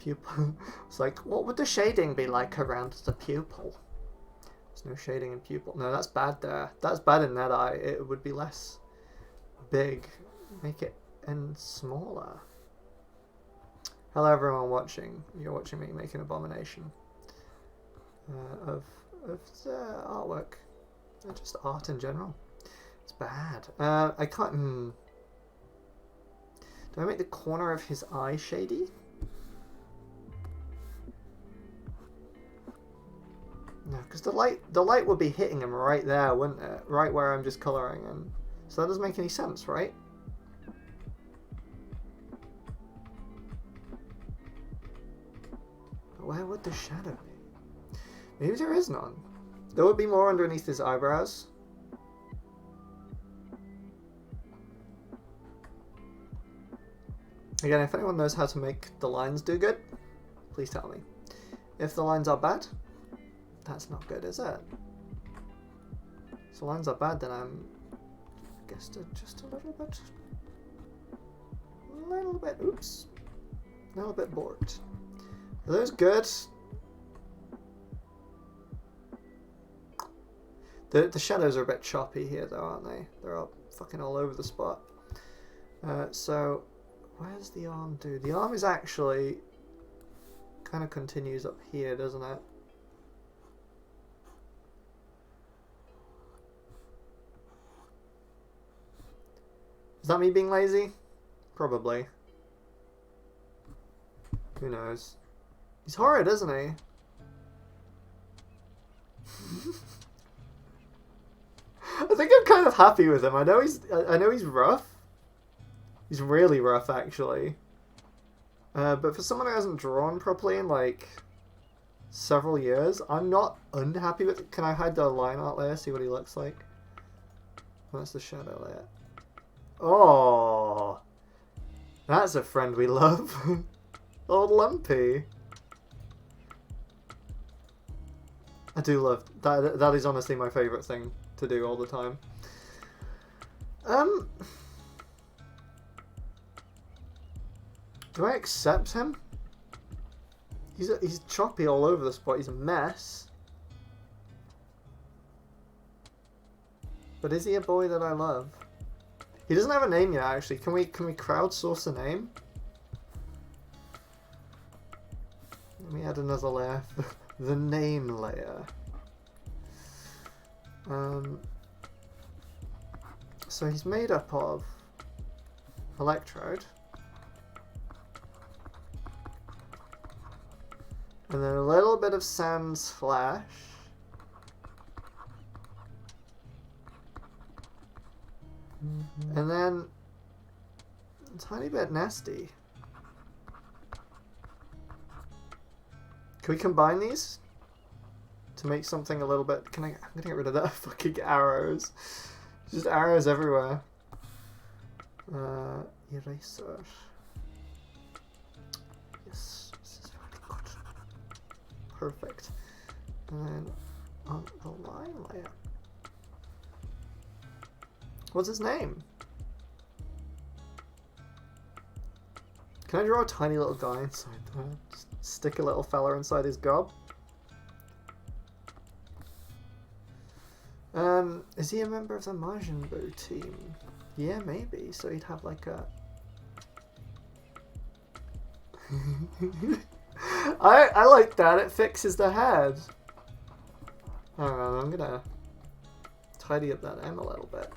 Pupil. It's like, what would the shading be like around the pupil? There's no shading in pupil. No, that's bad there. That's bad in that eye. It would be less big. Make it and smaller. Hello everyone watching. You're watching me make an abomination of the artwork. Just art in general. It's bad. I can't... Do I make the corner of his eye shady? No, because the light would be hitting him right there, wouldn't it? Right where I'm just colouring him. So that doesn't make any sense, right? But where would the shadow be? Maybe there is none. There would be more underneath his eyebrows. Again, if anyone knows how to make the lines do good, Please tell me. If the lines are bad, that's not good, is it? If the lines are bad, then I'm, I guess, just a little bit, oops, a little bit bored. Are those good? The shadows are a bit choppy here, though, aren't they? They're all fucking all over the spot. So, where does the arm do? The arm is actually kind of continues up here, doesn't it? Is that me being lazy? Probably. Who knows? He's horrid, isn't he? I think I'm kind of happy with him. I know he's rough. He's really rough, actually. But for someone who hasn't drawn properly in like several years, I'm not unhappy with it. Can I hide the line art layer? See what he looks like. That's the shadow layer. Oh, that's a friend we love. Old Lumpy. I do love that. That is honestly my favourite thing to do all the time. Do I accept him? He's choppy all over the spot. He's a mess. But is he a boy that I love? He doesn't have a name yet, actually. Can we crowdsource a name? Let me add another layer. The name layer. So he's made up of electrode, and then a little bit of Sans Flash, and then a tiny bit nasty. Can we combine these to make something a little bit? I'm gonna get rid of that fucking arrows. Just arrows everywhere. Eraser. Yes, this is really good. Perfect. And then on the line layer. What's his name? Can I draw a tiny little guy inside there? Just stick a little fella inside his gob? Is he a member of the Majin Buu team? Yeah, maybe. So he'd have like a... I like that. It fixes the head. Hang on, I'm gonna tidy up that M a little bit.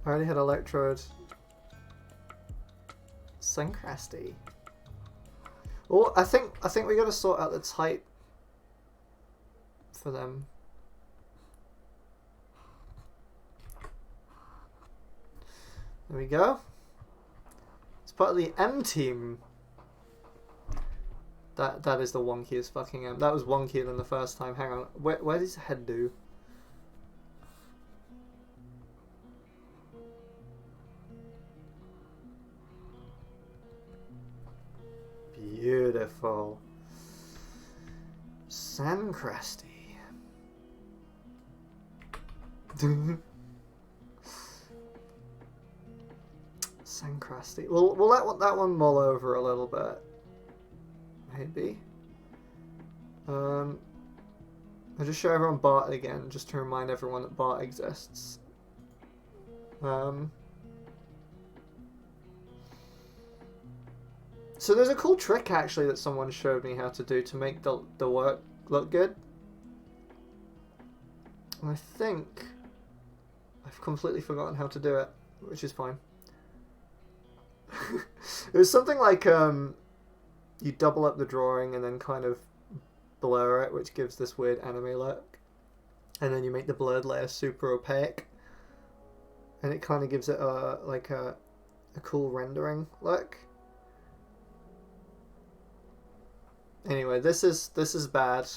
I already had Electrode. Syncrasty. Oh, I think we gotta sort out the type for them. There we go. It's part of the M team. That is the wonkiest fucking M. That was wonkier than the first time. Hang on. Where does his head do? Beautiful. Syncrasty. Syncrasty. We'll let that one mull over a little bit. Maybe. I'll just show everyone Bart again, just to remind everyone that Bart exists. So there's a cool trick actually that someone showed me how to do to make the work look good. And I think I've completely forgotten how to do it, which is fine. It was something like you double up the drawing and then kind of blur it, which gives this weird anime look. And then you make the blurred layer super opaque. And it kind of gives it a cool rendering look. Anyway, this is bad.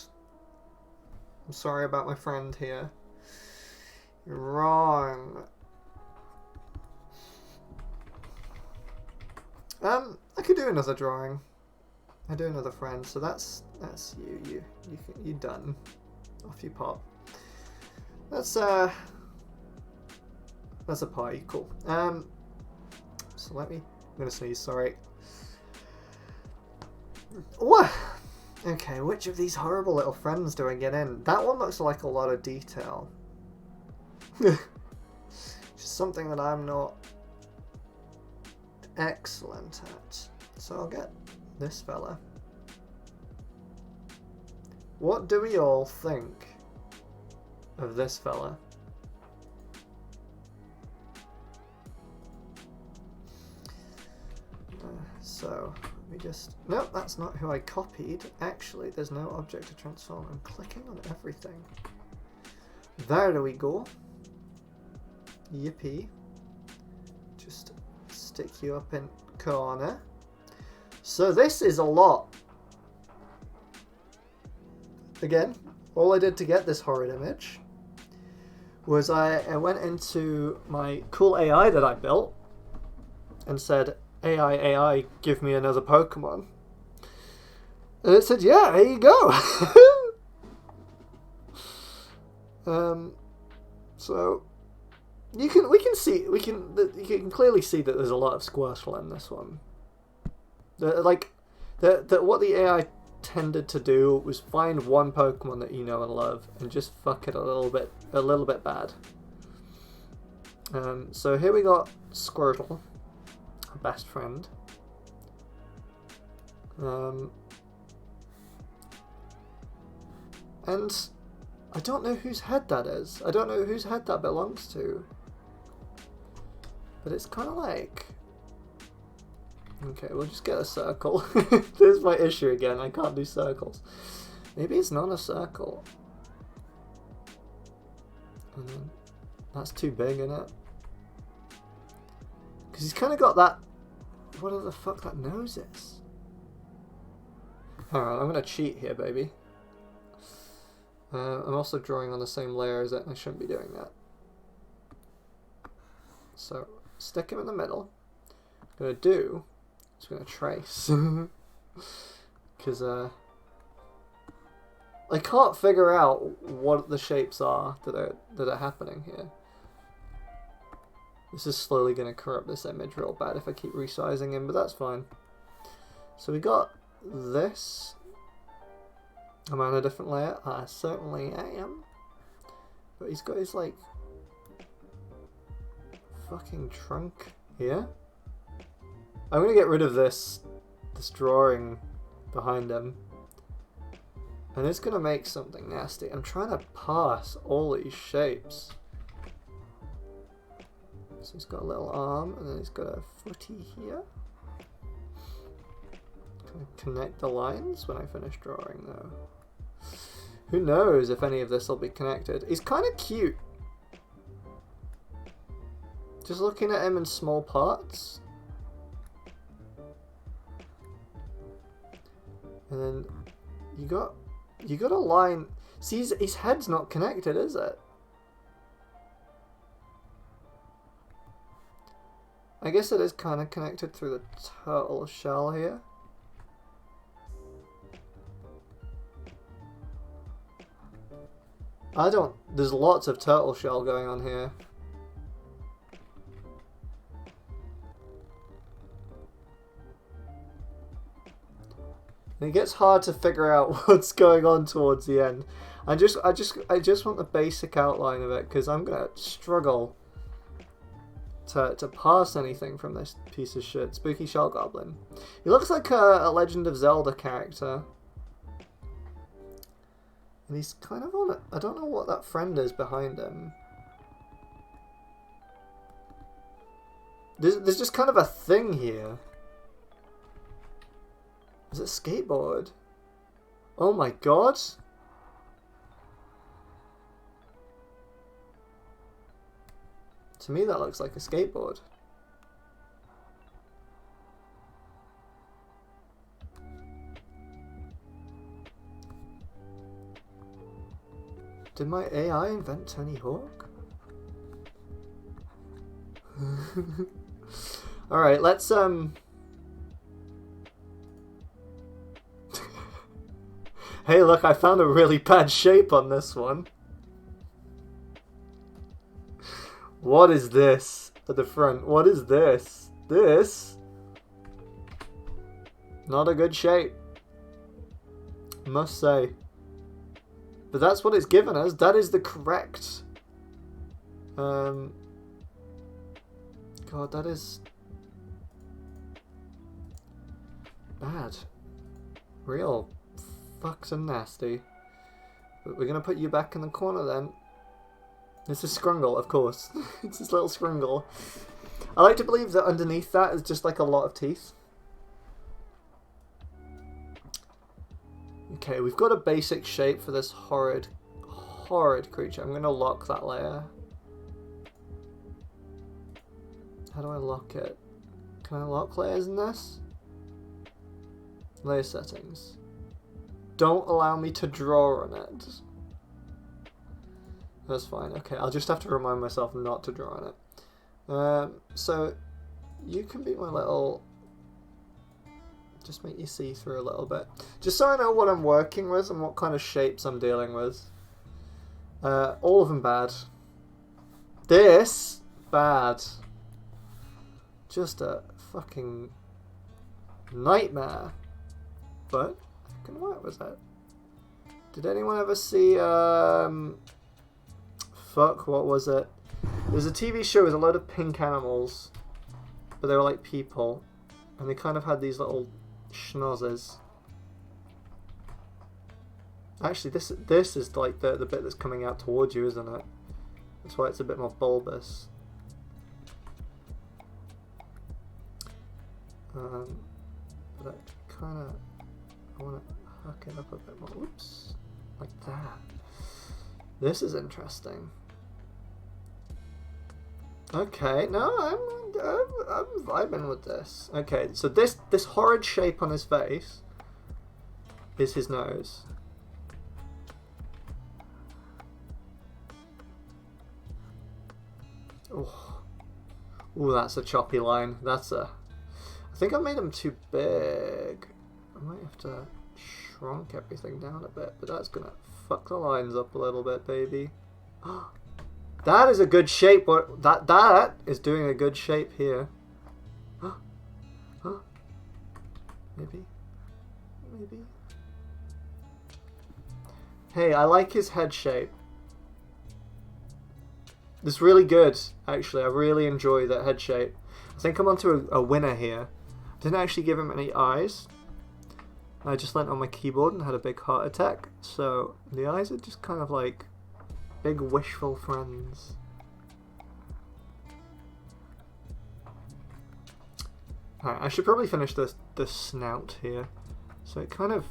I'm sorry about my friend here. You're wrong. I could do another drawing. I do another friend, so that's you done. Off you pop. That's a party, cool. So I'm gonna sneeze, sorry. What? Okay, which of these horrible little friends do I get in? That one looks like a lot of detail. Just something that I'm not excellent at. So I'll get this fella. What do we all think of this fella? So, let me just... Nope, that's not who I copied. Actually, there's no object to transform. I'm clicking on everything. There we go. Yippee. Just stick you up in corner. So this is a lot. Again, all I did to get this horrid image was I went into my cool AI that I built and said, AI, give me another Pokemon. And it said, yeah, here you go. So you can clearly see that there's a lot of Squirtle in this one. What the AI tended to do was find one Pokemon that you know and love and just fuck it a little bit bad. So here we got Squirtle, our best friend. And I don't know whose head that is. I don't know whose head that belongs to. But it's kind of like... Okay, we'll just get a circle. There's my issue again. I can't do circles. Maybe it's not a circle. And then that's too big, isn't it? Because he's kind of got that... What the fuck that nose is? Alright, I'm going to cheat here, baby. I'm also drawing on the same layer as it, and I shouldn't be doing that. So, stick him in the middle. I'm going to trace. Because, I can't figure out what the shapes are that are happening here. This is slowly going to corrupt this image real bad if I keep resizing him, but that's fine. So we got this. Am I on a different layer? I certainly am. But he's got his, like, fucking trunk here. I'm going to get rid of this drawing behind him. And it's going to make something nasty. I'm trying to pass all these shapes. So he's got a little arm, and then he's got a footy here. Can I connect the lines when I finish drawing, though? Who knows if any of this will be connected. He's kind of cute. Just looking at him in small parts. And then you got a line. See, his head's not connected, is it? I guess it is kind of connected through the turtle shell here. There's lots of turtle shell going on here. And it gets hard to figure out what's going on towards the end. I just want the basic outline of it, because I'm gonna struggle to pass anything from this piece of shit. Spooky Shell Goblin. He looks like a Legend of Zelda character. And he's kind of on it. I don't know what that friend is behind him. There's just kind of a thing here. Is it skateboard? Oh my god. To me that looks like a skateboard. Did my AI invent Tony Hawk? Alright, let's Hey, look, I found a really bad shape on this one. What is this at the front? What is this? This? Not a good shape. Must say. But that's what it's given us. That is the correct. God, that is bad. Real fucks and nasty. But we're gonna put you back in the corner then. This is Scrungle, of course. It's this little Scrungle. I like to believe that underneath that is just like a lot of teeth. Okay, we've got a basic shape for this horrid creature. I'm gonna lock that layer. How do I lock it? Can I lock layers in this? Layer settings. Don't allow me to draw on it. That's fine. Okay, I'll just have to remind myself not to draw on it. So, you can be my little... Just make you see through a little bit. Just so I know what I'm working with and what kind of shapes I'm dealing with. All of them bad. This, bad. Just a fucking nightmare. But I can work with it. Did anyone ever see, fuck, what was it? There was a TV show with a load of pink animals. But they were like people. And they kind of had these little schnozzes. Actually, this is like the bit that's coming out towards you, isn't it? That's why it's a bit more bulbous. But I kind of... I want to hook it up a bit more. Oops. Like that. This is interesting. Okay, no, I'm vibing with this. Okay, so this horrid shape on his face is his nose. Oh, ooh, that's a choppy line. That's a... I think I made him too big. I might have to shrunk everything down a bit, but that's gonna fuck the lines up a little bit, baby. That is a good shape. What that is doing a good shape here. Maybe. Hey, I like his head shape. It's really good, actually. I really enjoy that head shape. I think I'm onto a winner here. Didn't actually give him any eyes. I just leant on my keyboard and had a big heart attack. So the eyes are just kind of like big wishful friends. Alright, I should probably finish the snout here. So it kind of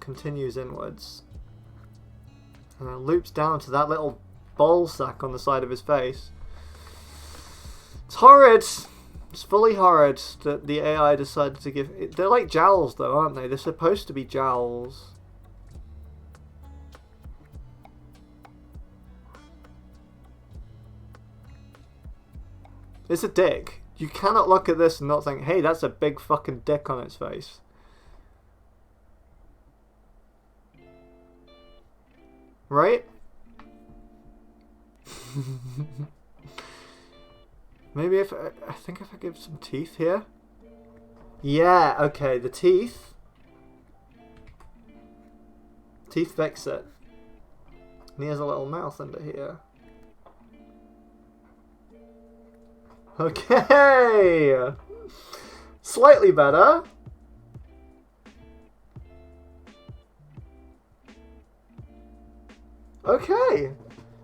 continues inwards. And then loops down to that little ball sack on the side of his face. It's horrid! It's fully horrid that the AI decided to give... They're like jowls though, aren't they? They're supposed to be jowls. It's a dick. You cannot look at this and not think, hey, that's a big fucking dick on its face. Right? Maybe if I think if I give some teeth here. Yeah, okay, the teeth. Teeth fix it. And he has a little mouth under here. Okay! Slightly better. Okay.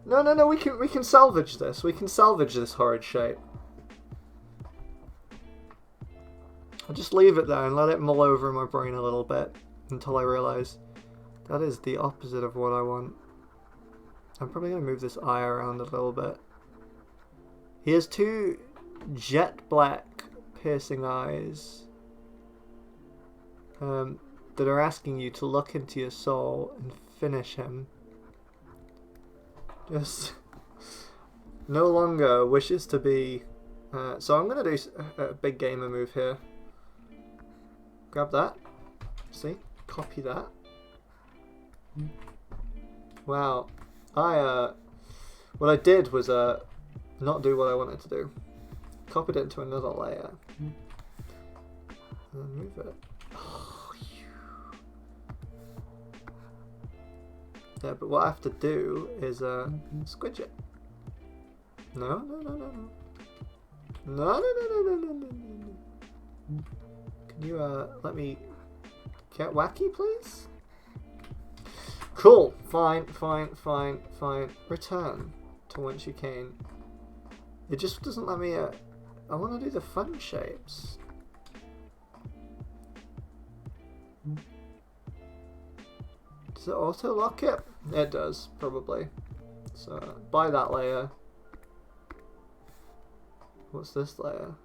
No, we can salvage this. We can salvage this horrid shape. I'll just leave it there and let it mull over in my brain a little bit until I realise that is the opposite of what I want. I'm probably going to move this eye around a little bit. He has two jet black piercing eyes that are asking you to look into your soul and finish him. Just no longer wishes to be... so I'm going to do a big gamer move here. Grab that. See? Copy that. Wow. What I did was not do what I wanted to do. Copied it into another layer. And then move it. Oh, yeah, but what I have to do is squidge it. No. No. Can you let me get wacky, please? Cool. Fine. Return to whence you came. It just doesn't let me. I want to do the fun shapes. Does it auto lock it? It does, probably. So buy that layer. What's this layer?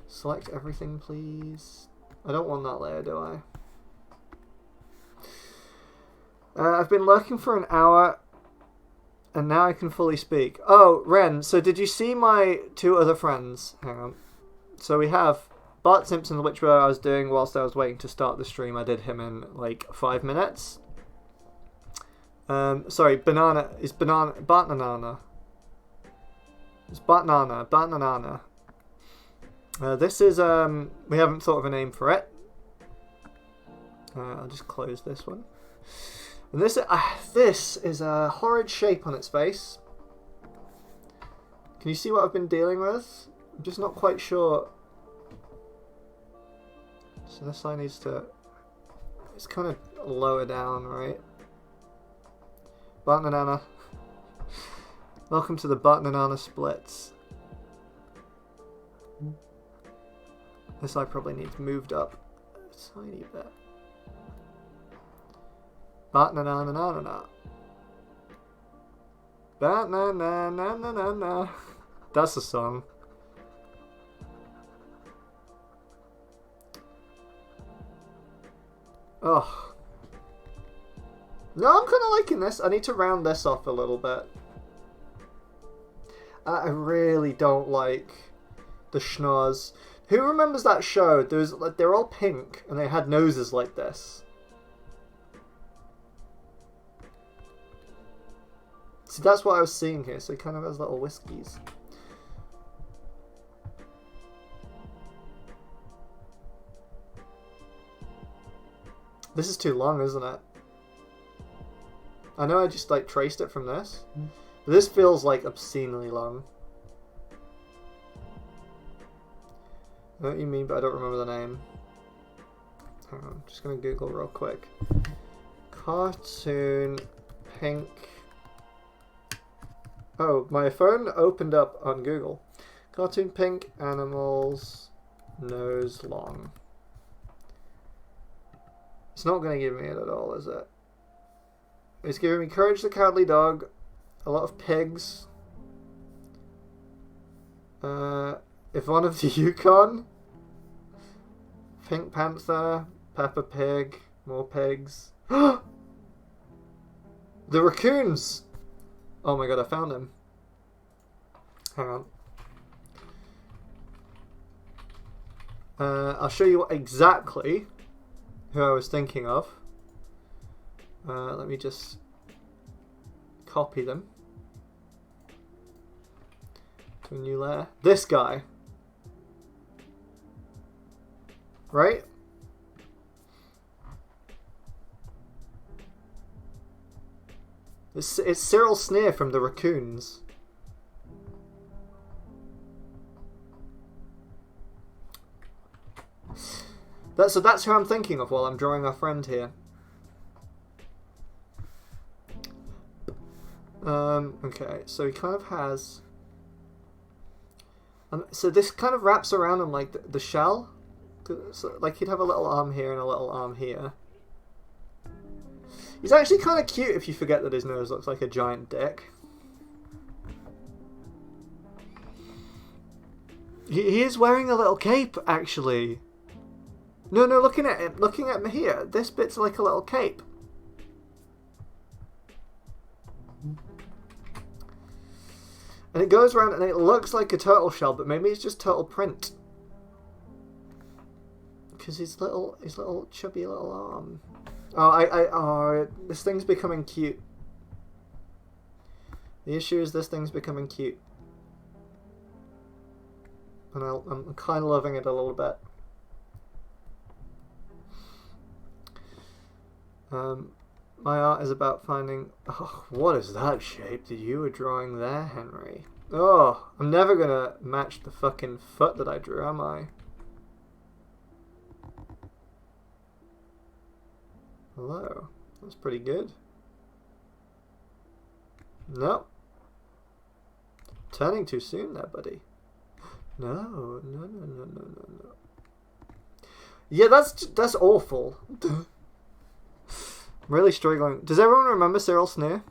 Select everything, please. I don't want that layer, do I? I've been lurking for an hour, and now I can fully speak. Oh, Ren, so did you see my two other friends? Hang on. So we have Bart Simpson, which I was doing whilst I was waiting to start the stream. I did him in like 5 minutes. Sorry, bartnana. It's bartnana. This is, we haven't thought of a name for it. I'll just close this one. And this is a horrid shape on its face. Can you see what I've been dealing with? I'm just not quite sure. So this line needs to... It's kind of lower down, right? Bartnana. Welcome to the bartnana splits. This I probably needs moved up a tiny bit. Bartnana. Bartnana. That's the song. Oh. No, I'm kind of liking this. I need to round this off a little bit. I really don't like the schnoz. Who remembers that show? They're all pink and they had noses like this. See, that's what I was seeing here. So it kind of has little whiskies. This is too long, isn't it? I know I just like traced it from this. But this feels like obscenely long. I know what you mean, but I don't remember the name. Hang on, I'm just going to Google real quick. Cartoon pink. Oh, my phone opened up on Google. Cartoon pink animals nose long. It's not going to give me it at all, is it? It's giving me Courage the Cowardly Dog, a lot of pigs. Yvonne of the Yukon, Pink Panther, Peppa Pig, more pigs. The raccoons! Oh my god, I found him. Hang on. I'll show you exactly who I was thinking of. Let me just copy them to a new layer. This guy. Right? It's Cyril Sneer from the Raccoons. So that's who I'm thinking of while I'm drawing our friend here. Okay, so he kind of has... so this kind of wraps around him like the shell. So, like he'd have a little arm here and a little arm here. He's actually kind of cute if you forget that his nose looks like a giant dick. He is wearing a little cape, actually. No, looking at him here, this bit's like a little cape. And it goes around and it looks like a turtle shell, but maybe it's just turtle print. Because his little chubby little arm. Oh, this thing's becoming cute. The issue is this thing's becoming cute. And I'm kind of loving it a little bit. My art is about finding... Oh, what is that shape that you were drawing there, Henry? Oh, I'm never gonna match the fucking foot that I drew, am I? Hello. That's pretty good. Nope. Turning too soon there, buddy. No. Yeah, that's awful. I'm really struggling. Does everyone remember Cyril Sneer?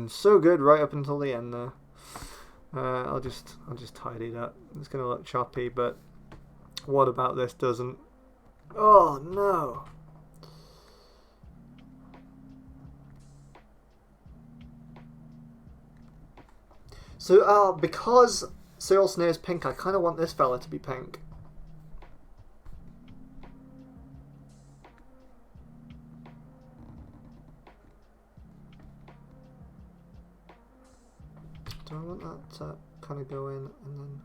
So good right up until the end there. I'll just tidy it up. It's gonna look choppy, but what about this doesn't? Oh no. So, because Cyril Sneer's pink, I kind of want this fella to be pink. Do I want that to kind of go in and then...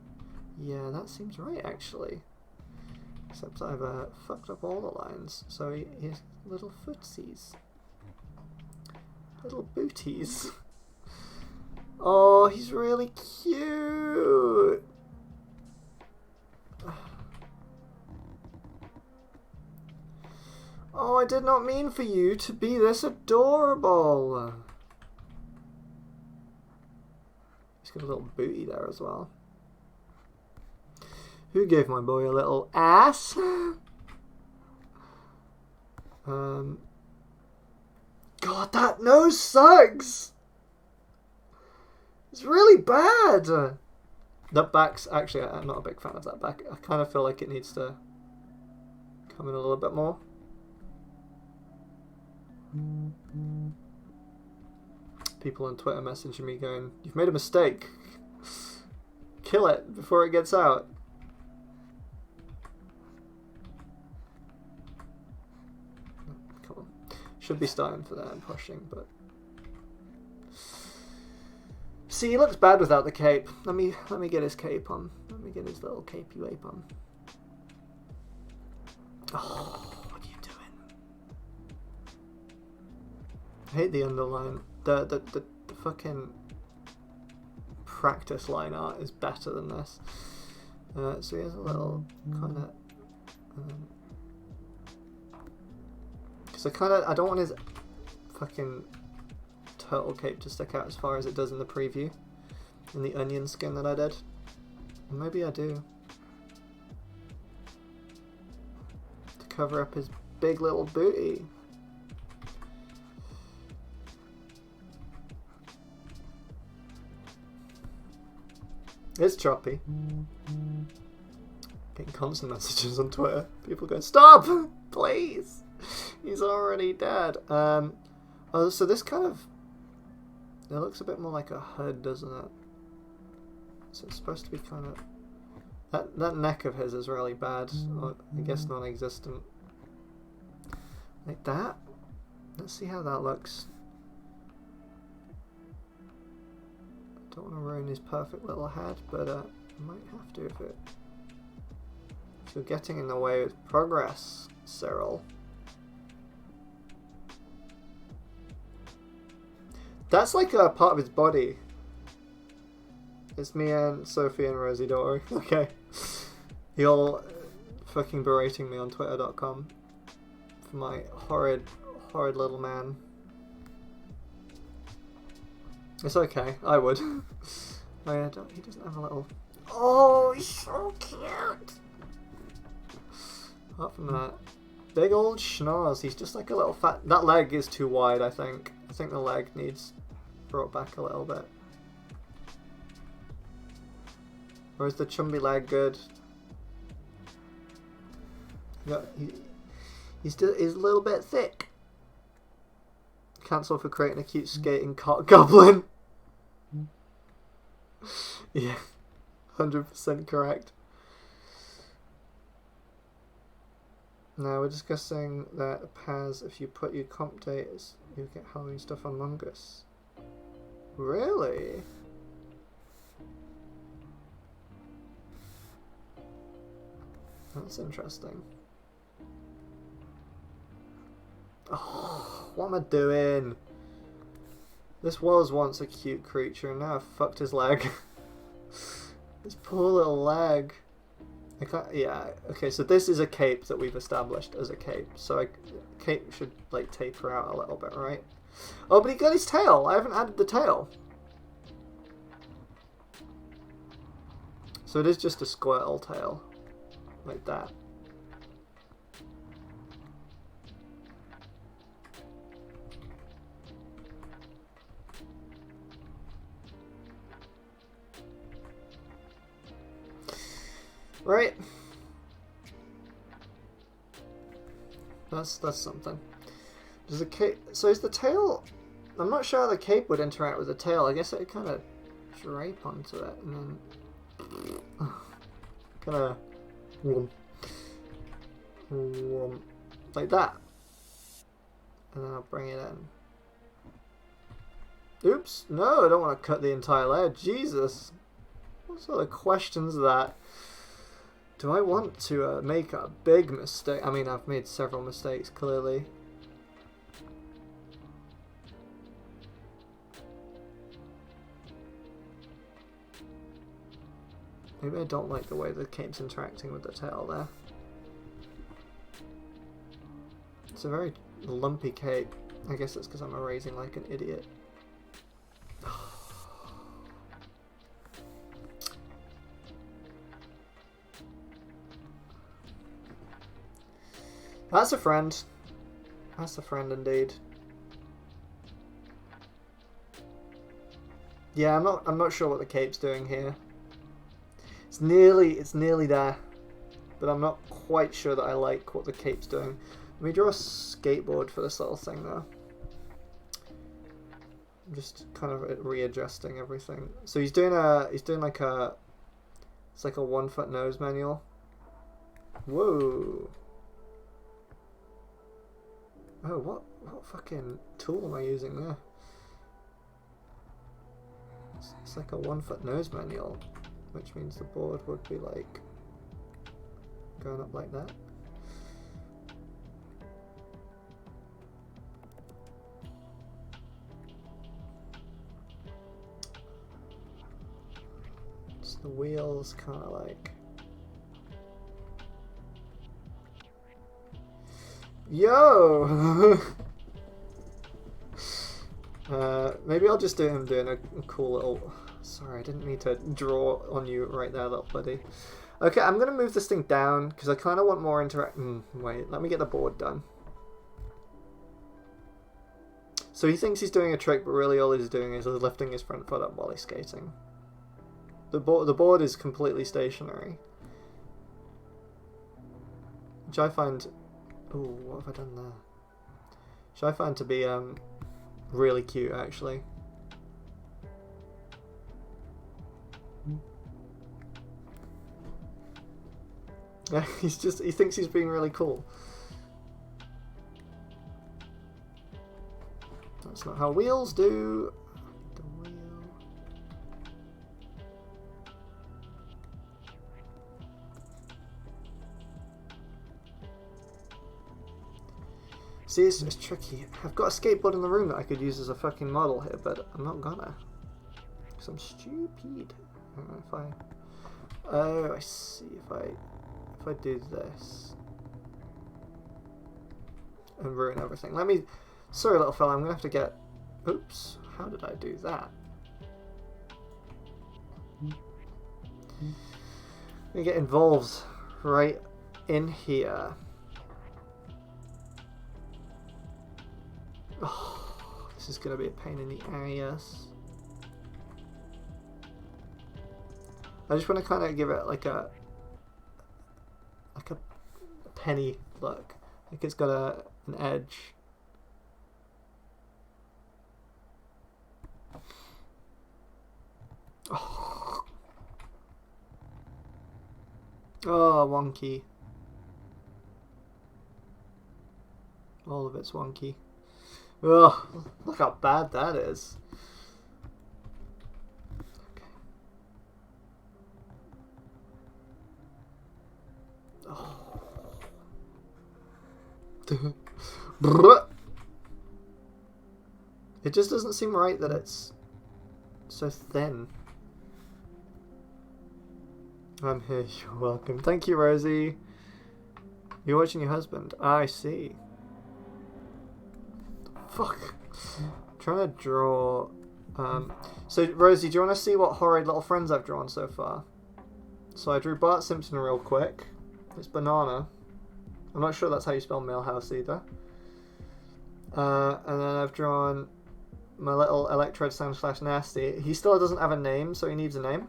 Yeah, that seems right, actually. Except I've fucked up all the lines. So here's little footsies. Little booties. Oh, he's really cute. Oh, I did not mean for you to be this adorable. He's got a little booty there as well. Who gave my boy a little ass? God, that nose sucks. It's really bad. That back's actually, I'm not a big fan of that back. I kind of feel like it needs to come in a little bit more. People on Twitter messaging me going, "You've made a mistake. Kill it before it gets out." Come on. Should be starting for that and pushing, but... See, he looks bad without the cape. Let me get his cape on. Let me get his little capey wape on. Oh, what are you doing? I hate the underline. The fucking practice line art is better than this. So he has a little kind of... Because I don't want his fucking turtle cape to stick out as far as it does in the preview. In the onion skin that I did. Or maybe I do. To cover up his big little booty. It's choppy. Getting constant messages on Twitter. People going, "Stop! Please! He's already dead." Oh, so this kind of... It looks a bit more like a hood, doesn't it? So it's supposed to be kind of... That neck of his is really bad. Or, I guess non-existent. Like that? Let's see how that looks. Don't want to ruin his perfect little head, but I might have to if you're getting in the way of progress, Cyril. That's like a part of his body. It's me and Sophie and Rosie Dory. Okay. You're fucking berating me on twitter.com for my horrid little man. It's okay, I would. Oh yeah, he doesn't have a little... Oh, he's so cute! Apart from that, big old schnoz. He's just like a little fat... That leg is too wide, I think. I think the leg needs brought back a little bit. Or is the chumby leg good? Yeah, he's a little bit thick. Cancelled for creating a cute skating cock goblin. Yeah, 100% correct. Now we're discussing that Paz, if you put your comp dates, you get Halloween stuff on Among Us. Really? That's interesting. Oh, what am I doing? This was once a cute creature and now I've fucked his leg. This poor little leg. I can't, yeah, okay, so this is a cape that we've established as a cape. So cape should like taper out a little bit, right? Oh, but he got his tail. I haven't added the tail. So it is just a Squirtle tail. Like that. Right. That's something. Does the cape? So is the tail? I'm not sure how the cape would interact with the tail. I guess it would kind of drape onto it and then kind of like that, and then I'll bring it in. Oops! No, I don't want to cut the entire layer. Jesus, what sort of questions are that? Do I want to make a big mistake? I mean, I've made several mistakes, clearly. Maybe I don't like the way the cape's interacting with the tail there. It's a very lumpy cape. I guess it's because I'm erasing like an idiot. That's a friend. That's a friend indeed. Yeah, I'm not sure what the cape's doing here. It's nearly there, but I'm not quite sure that I like what the cape's doing. Let me draw a skateboard for this little thing though. I'm just kind of readjusting everything. So he's doing like a, it's like a 1 foot nose manual. Whoa. Oh, what fucking tool am I using there? It's like a 1 foot nose manual, which means the board would be like going up like that. Just the wheels kind of like. Yo! Maybe I'll just do him doing a cool little... Sorry, I didn't mean to draw on you right there, little buddy. Okay, I'm going to move this thing down because I kind of want more wait, let me get the board done. So he thinks he's doing a trick, but really all he's doing is lifting his front foot up while he's skating. The board is completely stationary. Which I find... Ooh, what have I done there? Which I find to be really cute, actually. Yeah, he thinks he's being really cool. That's not how wheels do. The wheel. See, it's tricky. I've got a skateboard in the room that I could use as a fucking model here, but I'm not gonna. Because I'm stupid. I don't know if I... Oh, I see. If I do this and ruin everything. Let me... Sorry, little fella, I'm gonna have to get... Oops. How did I do that? I'm gonna get involved right in here. Oh, this is going to be a pain in the ass. I just want to kind of give it like a penny look. Like it's got an edge. Oh. Oh, wonky. All of it's wonky. Ugh, look how bad that is. Okay. Oh. It just doesn't seem right that it's so thin. I'm here, you're welcome. Thank you, Rosie. You're watching your husband. I see. Fuck. I'm trying to draw... So, Rosie, do you want to see what horrid little friends I've drawn so far? So I drew Bart Simpson real quick. It's Banana. I'm not sure that's how you spell Millhouse either. And then I've drawn my little Electrode / Nasty. He still doesn't have a name, so he needs a name.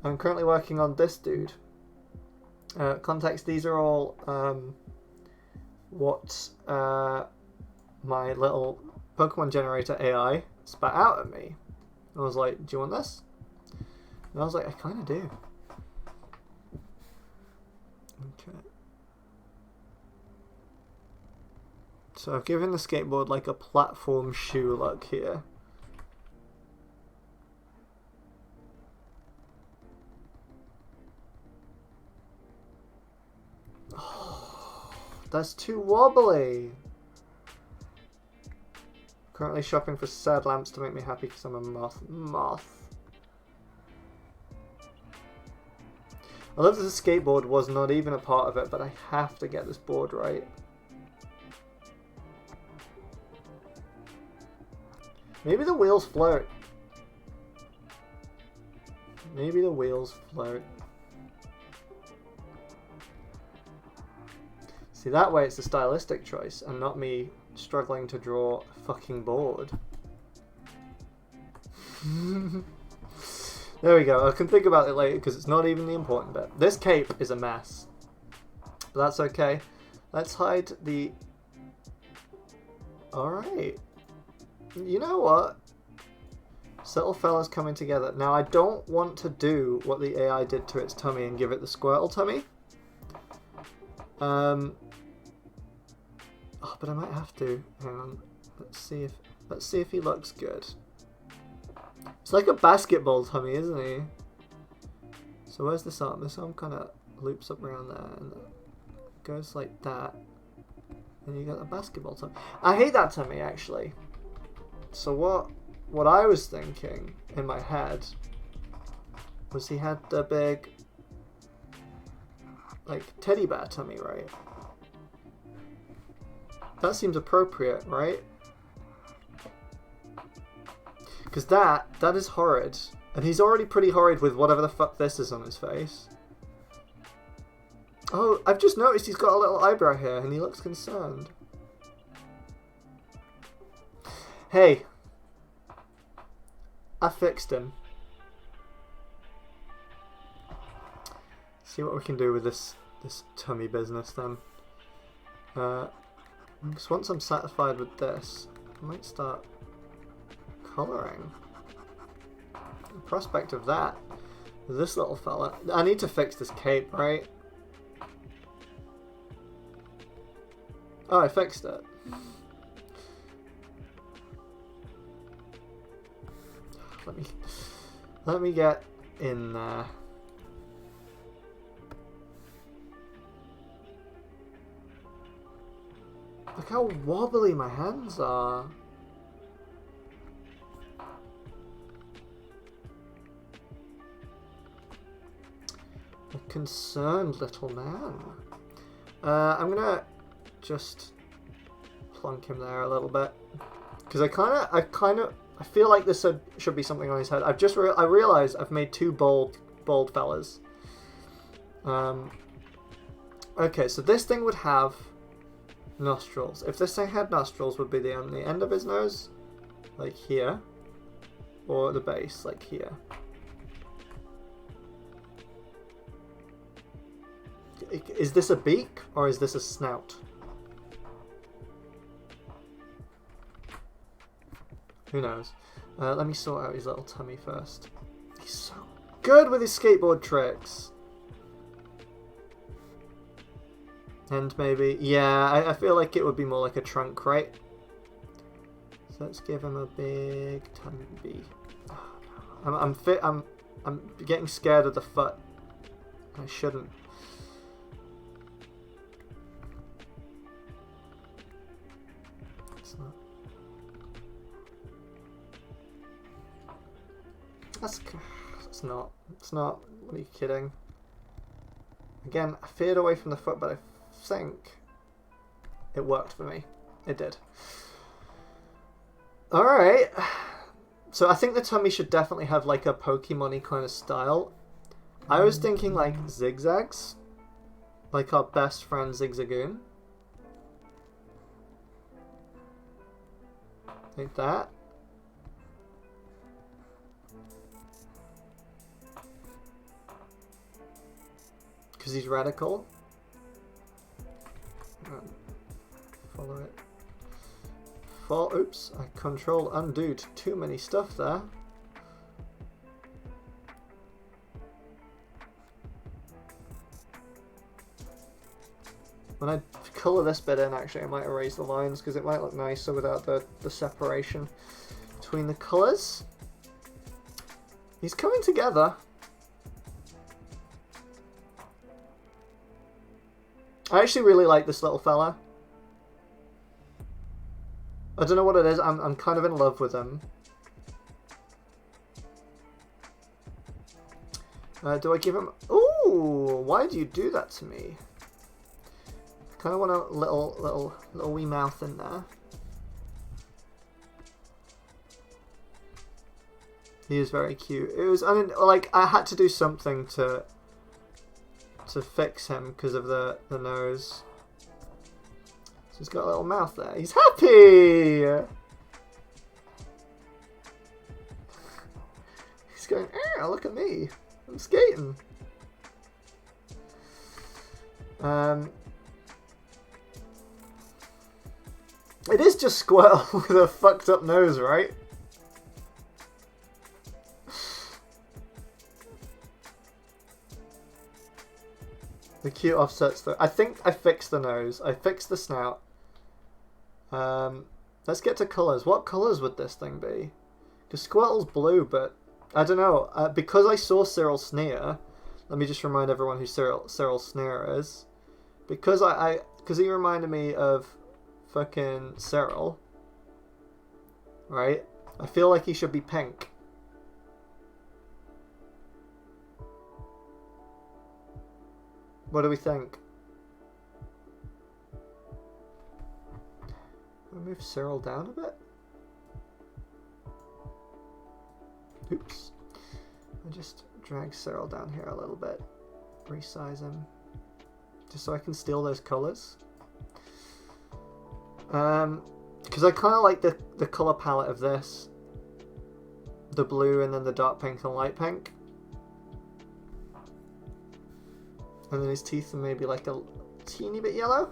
I'm currently working on this dude. Context, these are all what my little Pokemon generator AI spat out at me. I was like, do you want this? And I was like, I kind of do. Okay. So I've given the skateboard like a platform shoe look here. Oh, that's too wobbly. Currently shopping for sad lamps to make me happy because I'm a moth. I love that the skateboard was not even a part of it, but I have to get this board right. Maybe the wheels float. Maybe the wheels float. See, that way it's a stylistic choice and not me struggling to draw a fucking board. There we go. I can think about it later because it's not even the important bit. This cape is a mess. But that's okay. Let's hide the... Alright. You know what? This little fella's coming together. Now, I don't want to do what the AI did to its tummy and give it the Squirtle tummy. Oh, but I might have to. Hang on. Let's see if he looks good. It's like a basketball tummy, isn't he? So where's this arm? This arm kind of loops up around there and goes like that. And you get a basketball tummy. I hate that tummy, actually. So what I was thinking in my head was he had the big, like, teddy bear tummy, right? That seems appropriate, right? Because that is horrid. And he's already pretty horrid with whatever the fuck this is on his face. Oh, I've just noticed he's got a little eyebrow here and he looks concerned. Hey. I fixed him. See what we can do with this tummy business then. Because once I'm satisfied with this, I might start colouring. The prospect of that, this little fella. I need to fix this cape, right? Oh, I fixed it. Let me get in there. Look how wobbly my hands are. A concerned little man. I'm gonna just plunk him there a little bit because I feel like this should be something on his head. I realized I've made two bald fellas. Okay, so this thing would have nostrils. If this thing had nostrils, would be on the end of his nose, like here, or the base, like here. Is this a beak or is this a snout? Who knows? Let me sort out his little tummy first. He's so good with his skateboard tricks. And maybe, yeah, I feel like it would be more like a trunk, right? So let's give him a big tumby. I'm getting scared of the foot. I shouldn't. It's not. It's not. It's not. What are you kidding? Again, I veered away from the foot, but I think it worked for me. It did. Alright. So I think the tummy should definitely have like a Pokemon-y kind of style. I was thinking like zigzags. Like our best friend Zigzagoon. Like that. Because he's radical. Follow it. Oops, I control undo to too many stuff there. When I colour this bit in, actually, I might erase the lines because it might look nicer without the separation between the colours. He's coming together. I actually really like this little fella. I don't know what it is. I'm kind of in love with him. Do I give him... Ooh! Why do you do that to me? I kind of want a little wee mouth in there. He is very cute. It was... I mean, like, I had to do something to fix him because of the nose. So he's got a little mouth there. He's happy! He's going, "Ah, look at me. I'm skating." It is just Squirtle with a fucked up nose, right? The cute offsets though. I think I fixed the nose. I fixed the snout. Let's get to colours. What colours would this thing be? Because Squirtle's blue, but I don't know. Because I saw Cyril Sneer, let me just remind everyone who Cyril Sneer is. Because because he reminded me of fucking Cyril, right? I feel like he should be pink. What do we think? We'll move Cyril down a bit. Oops. I'll just drag Cyril down here a little bit. Resize him. Just so I can steal those colours. Because I kind of like the colour palette of this. The blue and then the dark pink and light pink. And then his teeth are maybe like a teeny bit yellow.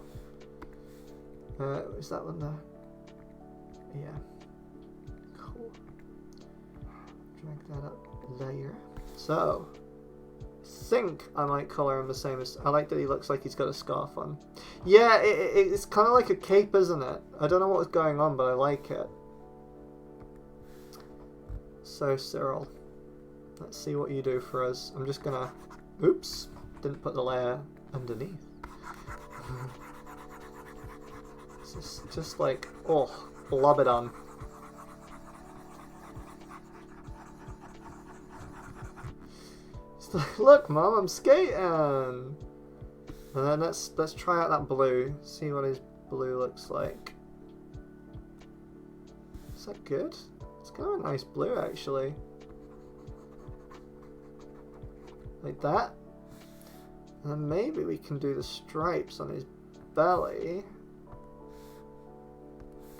Is that one there? Yeah. Cool. Drag that up layer. So, I think I might colour him the same as... I like that he looks like he's got a scarf on. Yeah, it's kind of like a cape, isn't it? I don't know what was going on, but I like it. So, Cyril, let's see what you do for us. I'm just gonna... Oops. Didn't put the layer underneath. It's just like, oh, blob it on. It's like, look, Mom, I'm skating. And then let's try out that blue. See what his blue looks like. Is that good? It's kind of a nice blue, actually. Like that. And then maybe we can do the stripes on his belly.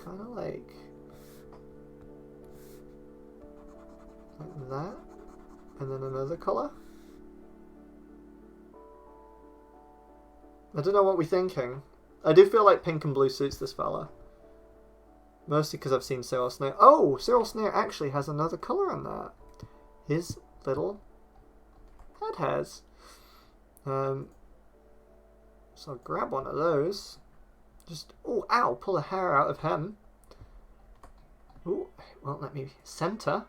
Kind of like that. And then another colour. I don't know what we're thinking. I do feel like pink and blue suits this fella. Mostly because I've seen Cyril Sneer. Oh! Cyril Sneer actually has another colour on that. His little head hairs. So I'll grab one of those. Just, oh, ow, pull a hair out of him. Oh, it won't let me center.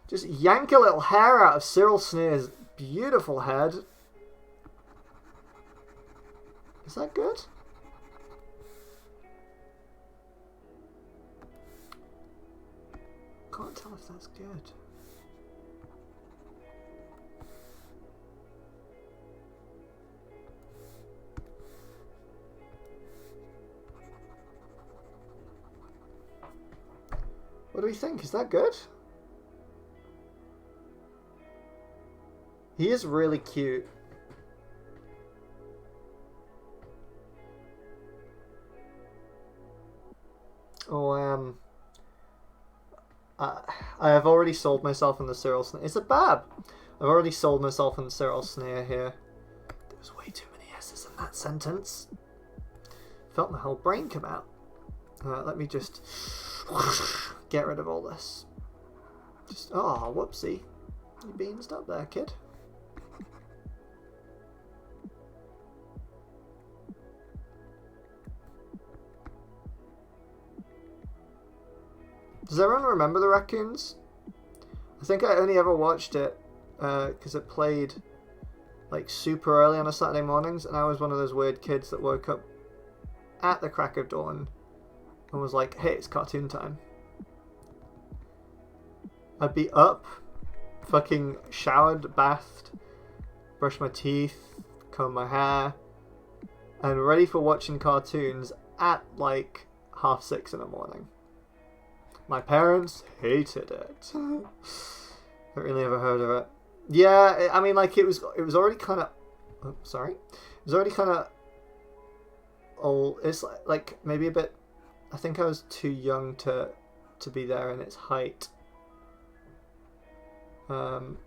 Just yank a little hair out of Cyril Sneer's beautiful head. Is that good? Can't tell if that's good. What do we think? Is that good? He is really cute. Oh, I have already sold myself in the Cyril Sneer. It's a bab. I've already sold myself in the Cyril Sneer here. There's way too many S's in that sentence. Felt my whole brain come out. Let me just get rid of all this. Just, oh, whoopsie. You beansed up there, kid. Does everyone remember the raccoons? I think I only ever watched it because it played like super early on a Saturday mornings, and I was one of those weird kids that woke up at the crack of dawn and was like, hey, it's cartoon time. I'd be up, fucking showered, bathed, brush my teeth, comb my hair, and ready for watching cartoons at like 6:30 in the morning. My parents hated it. Don't really ever heard of it. Yeah, I mean, like it was already kind of. Oh, sorry, it was already kind of old. It's like maybe a bit. I think I was too young to be there in its height. Because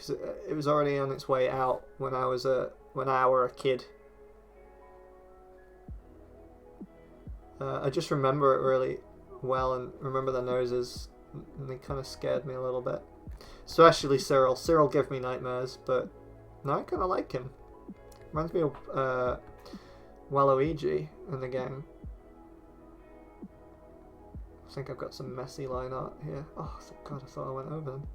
it was already on its way out when I were a kid. I just remember it really well and remember the noses, and they kind of scared me a little bit. Especially Cyril. Cyril gave me nightmares, but no, I kind of like him. Reminds me of Waluigi in the game. I think I've got some messy line art here. Oh, thank God, I thought I went over them.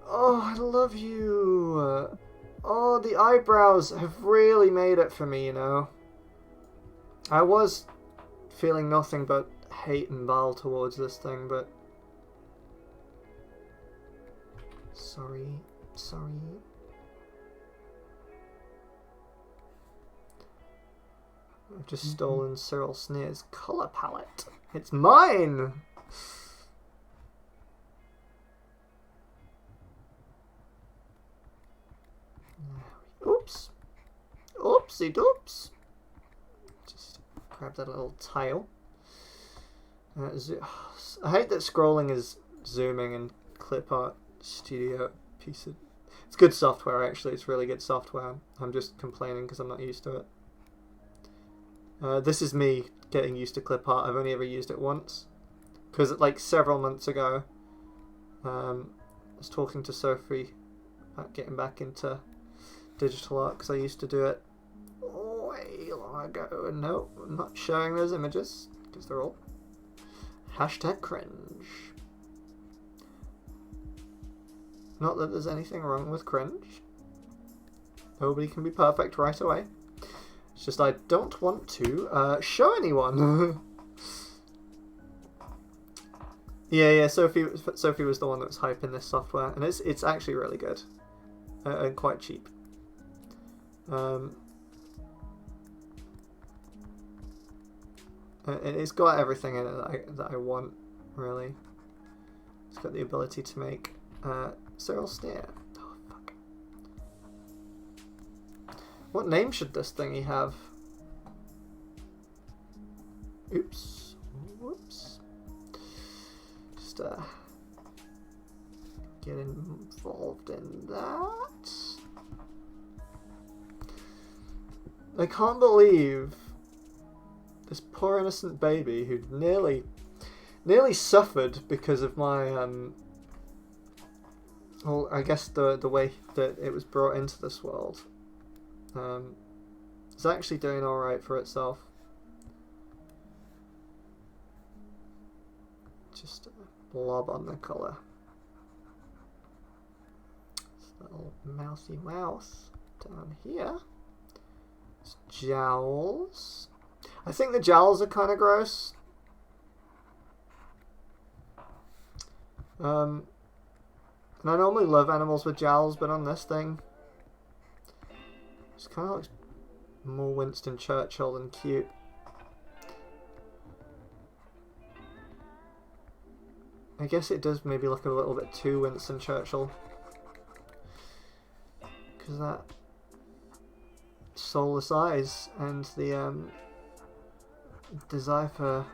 Oh, I love you. Oh, the eyebrows have really made it for me, you know. I was feeling nothing but hate and bile towards this thing, but... Sorry. I've just stolen Cyril Sneer's colour palette. It's mine! Oops. Oopsie doops. Just grab that little tile. I hate that scrolling is zooming in clip art studio piece of... It's good software, actually. It's really good software. I'm just complaining because I'm not used to it. This is me getting used to clip art. I've only ever used it once. Because like several months ago, I was talking to Sophie about getting back into digital art because I used to do it way long ago. And no, I'm not showing those images because they're all #cringe. Not that there's anything wrong with cringe. Nobody can be perfect right away. It's just I don't want to show anyone. yeah. Sophie was the one that was hyping this software, and it's actually really good and quite cheap. And it's got everything in it that I want, really. It's got the ability to make Cyril Sneer. Oh, fuck. What name should this thingy have? Oops. Whoops. Just get involved in that. I can't believe this poor innocent baby who nearly suffered because of my well, I guess the way that it was brought into this world is actually doing alright for itself. Just a blob on the colour. This little mousy mouse down here. It's jowls. I think the jowls are kind of gross. And I normally love animals with jowls, but on this thing, it kind of looks more Winston Churchill than cute. I guess it does maybe look a little bit too Winston Churchill. Because that soulless eyes and the desire for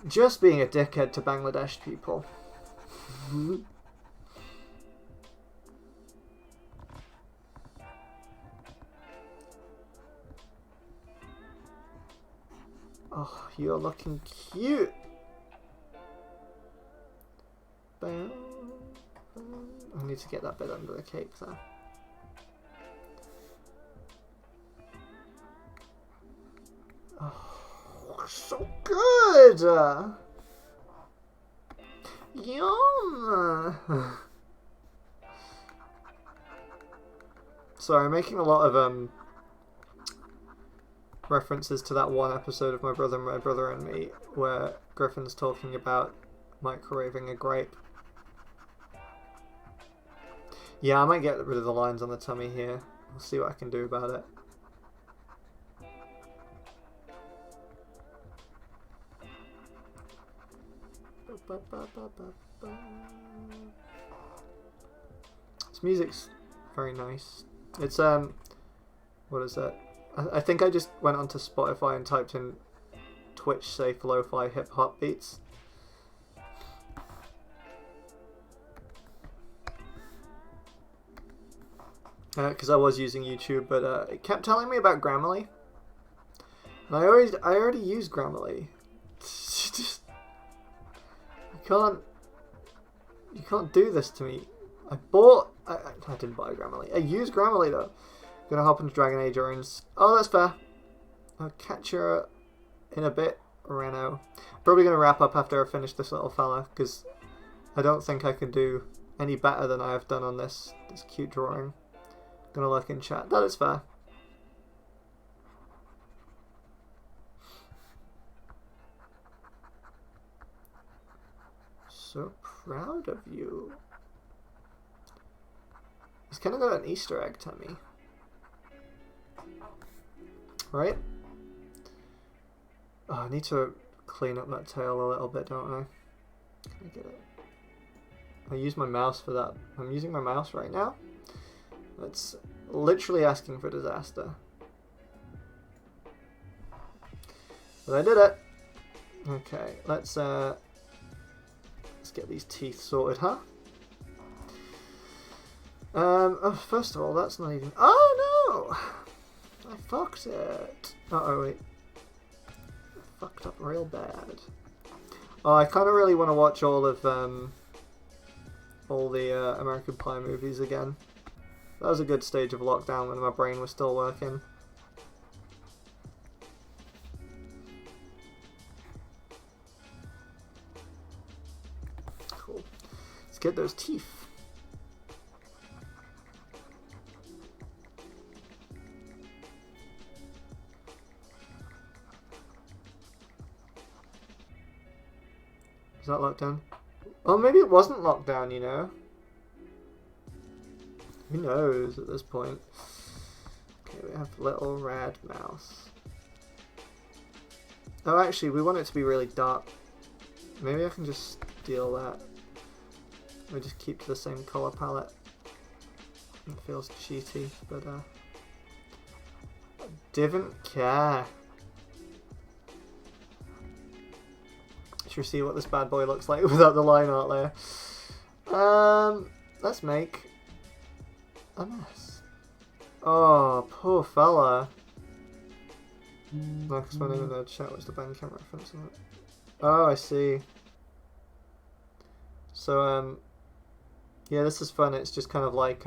just being a dickhead to Bangladesh people. Oh, you're looking cute. I need to get that bit under the cape there. Oh, so good! Yum! Sorry, I'm making a lot of references to that one episode of My Brother and Me where Griffin's talking about microwaving a grape. Yeah, I might get rid of the lines on the tummy here. I'll see what I can do about it. This music's very nice. It's what is that? I think I just went onto Spotify and typed in Twitch safe lo-fi hip hop beats. Because I was using YouTube, but it kept telling me about Grammarly, and I already use Grammarly. You can't do this to me. I didn't buy Grammarly. I use Grammarly though. Gonna hop into Dragon Age Orange. Oh, that's fair. I'll catch you in a bit, Reno. Probably gonna wrap up after I finish this little fella, because I don't think I can do any better than I have done on this cute drawing. Gonna look in chat. That is fair. So proud of you. He's kind of got an Easter egg tummy. Right? Oh, I need to clean up that tail a little bit, don't I? Can I get it? I use my mouse for that. I'm using my mouse right now. That's literally asking for disaster. But I did it. Okay, let's get these teeth sorted, huh? Oh, first of all, that's not even... Oh no! I fucked it. Uh-oh, wait. I fucked up real bad. Oh, I kind of really want to watch all the American Pie movies again. That was a good stage of lockdown when my brain was still working. Cool. Let's get those teeth. Is that lockdown? Oh, maybe it wasn't lockdown, you know? Who knows at this point? Okay, we have little red mouse. Oh, actually, we want it to be really dark. Maybe I can just steal that. We just keep to the same colour palette. It feels cheaty, but I didn't care. Sure see what this bad boy looks like without the line art there. Let's make a mess. Oh, poor fella. No, because when in the chat was the Bandcamp reference on it. Oh, I see. So, Yeah, this is fun. It's just kind of like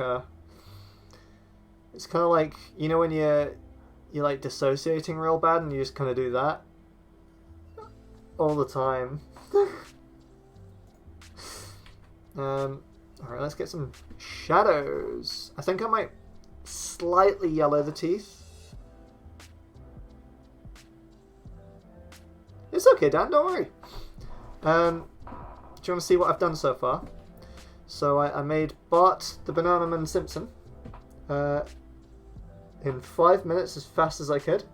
it's kind of like, you know, when you're like dissociating real bad and you just kind of do that all the time. Alright, let's get some shadows. I think I might slightly yellow the teeth. It's okay, Dan, don't worry. Do you want to see what I've done so far? So I made Bart the Banana Man Simpson in 5 minutes, as fast as I could.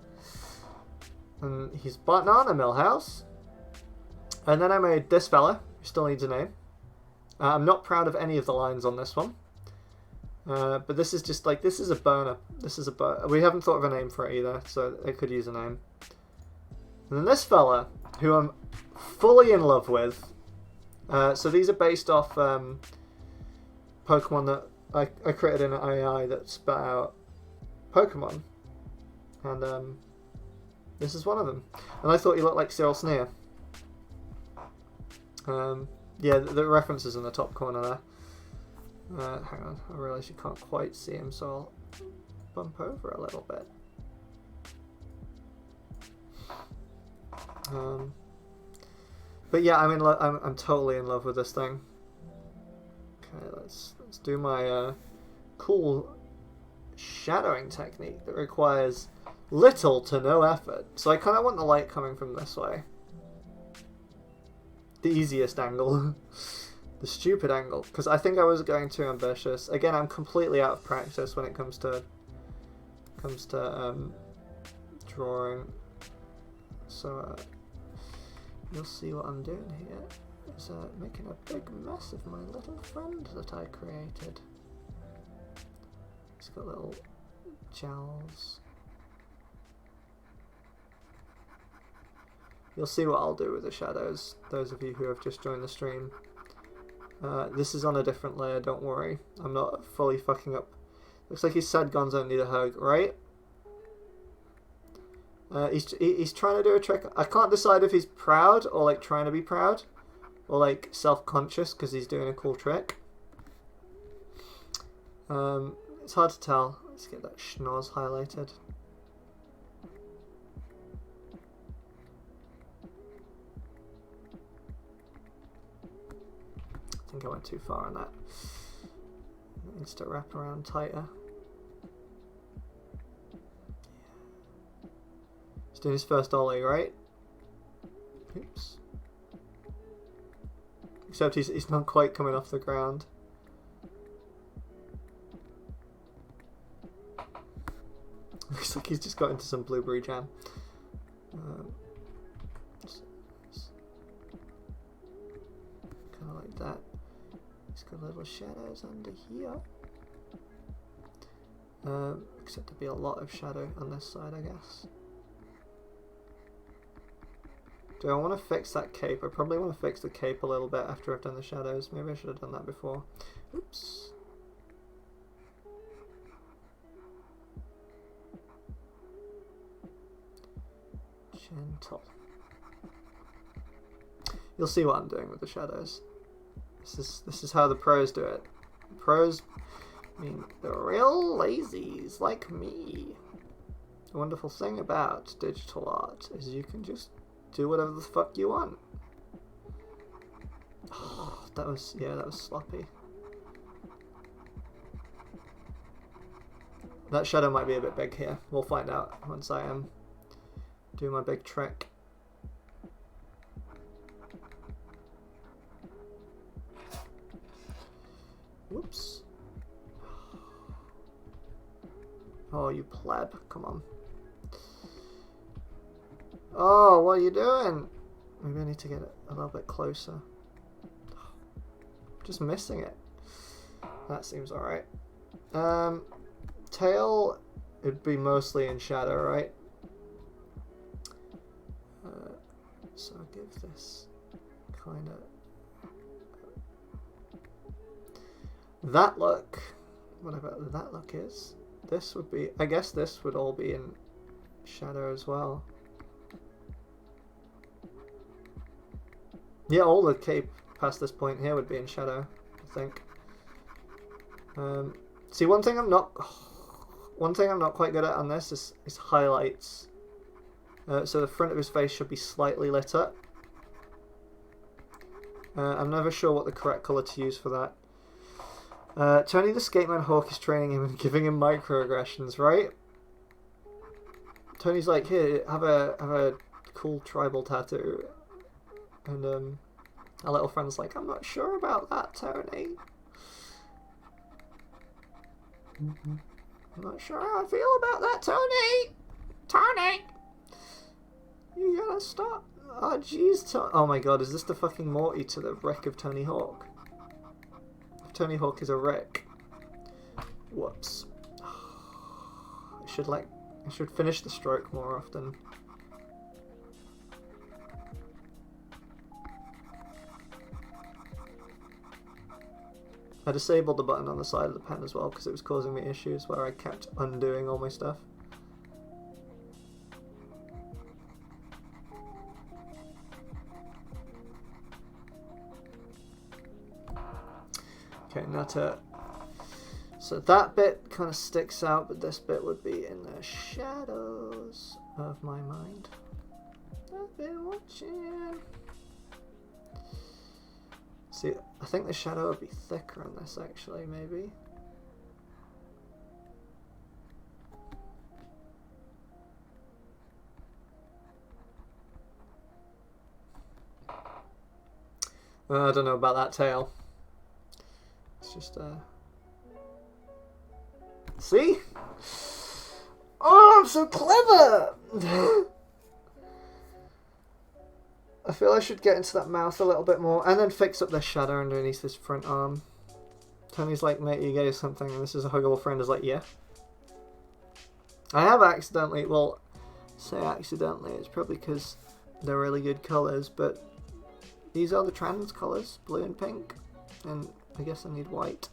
And he's Bartnana Millhouse. And then I made this fella, who still needs a name. I'm not proud of any of the lines on this one. But this is just like, this is a boner. We haven't thought of a name for it either, so it could use a name. And then this fella, who I'm fully in love with. So these are based off Pokemon that I created in an AI that spat out Pokemon. And this is one of them. And I thought he looked like Cyril Sneer. Yeah, the reference is in the top corner there. Hang on, I realise you can't quite see him, so I'll bump over a little bit. But yeah, I'm totally in love with this thing. Okay, let's do my cool shadowing technique that requires little to no effort. So I kind of want the light coming from this way. The easiest angle. The stupid angle. Because I think I was going too ambitious. Again, I'm completely out of practice when it comes to drawing. So you'll see what I'm doing here is making a big mess of my little friend that I created. He's got little jowls. You'll see what I'll do with the shadows, those of you who have just joined the stream. This is on a different layer, don't worry. I'm not fully fucking up. Looks like he's sad Gonzo need a hug, right? He's trying to do a trick. I can't decide if he's proud or like trying to be proud or like self-conscious because he's doing a cool trick. It's hard to tell. Let's get that schnoz highlighted. I think I went too far on that. It needs to wrap around tighter. He's doing his first ollie, right? Oops. Except he's not quite coming off the ground. Looks like he's just got into some blueberry jam. Kind of like that. He's got little shadows under here. Except there'll be a lot of shadow on this side, I guess. Do I want to fix that cape? I probably want to fix the cape a little bit after I've done the shadows. Maybe I should have done that before. Oops. Gentle. You'll see what I'm doing with the shadows. This is how the pros do it. Pros, I mean, the real lazies like me. The wonderful thing about digital art is you can just do whatever the fuck you want. Oh, that was sloppy. That shadow might be a bit big here. We'll find out once I do my big trick. Whoops. Oh, you pleb. Come on. Oh, what are you doing? Maybe I need to get it a little bit closer. Just missing it. That seems alright. Tail, it'd be mostly in shadow, right? So I'll give this kind of that look. Whatever that look is. This would be, I guess this would all be in shadow as well. Yeah, all the cape past this point here would be in shadow, I think. See, one thing I'm not quite good at on this is highlights. So the front of his face should be slightly lit up. I'm never sure what the correct colour to use for that. Tony the Skateman Hawk is training him and giving him microaggressions, right? Tony's like, here, have a cool tribal tattoo. And our little friend's like, I'm not sure about that, Tony. I'm not sure how I feel about that, Tony! Tony! You gotta stop. Oh, jeez. Oh my god, is this the fucking Morty to the wreck of Tony Hawk? Tony Hawk is a wreck. Whoops. I should finish the stroke more often. I disabled the button on the side of the pen as well because it was causing me issues where I kept undoing all my stuff. Okay, now to... So that bit kind of sticks out, but this bit would be in the shadows of my mind. I've been watching. See, I think the shadow would be thicker on this actually, maybe. I don't know about that tail. It's just see? Oh, I'm so clever! I feel I should get into that mouth a little bit more and then fix up the shadow underneath this front arm. Tony's like, mate, you gave something, and this is a huggable friend is like, yeah. I have accidentally, well, say accidentally, it's probably because they're really good colours, but these are the trans colours, blue and pink, and I guess I need white.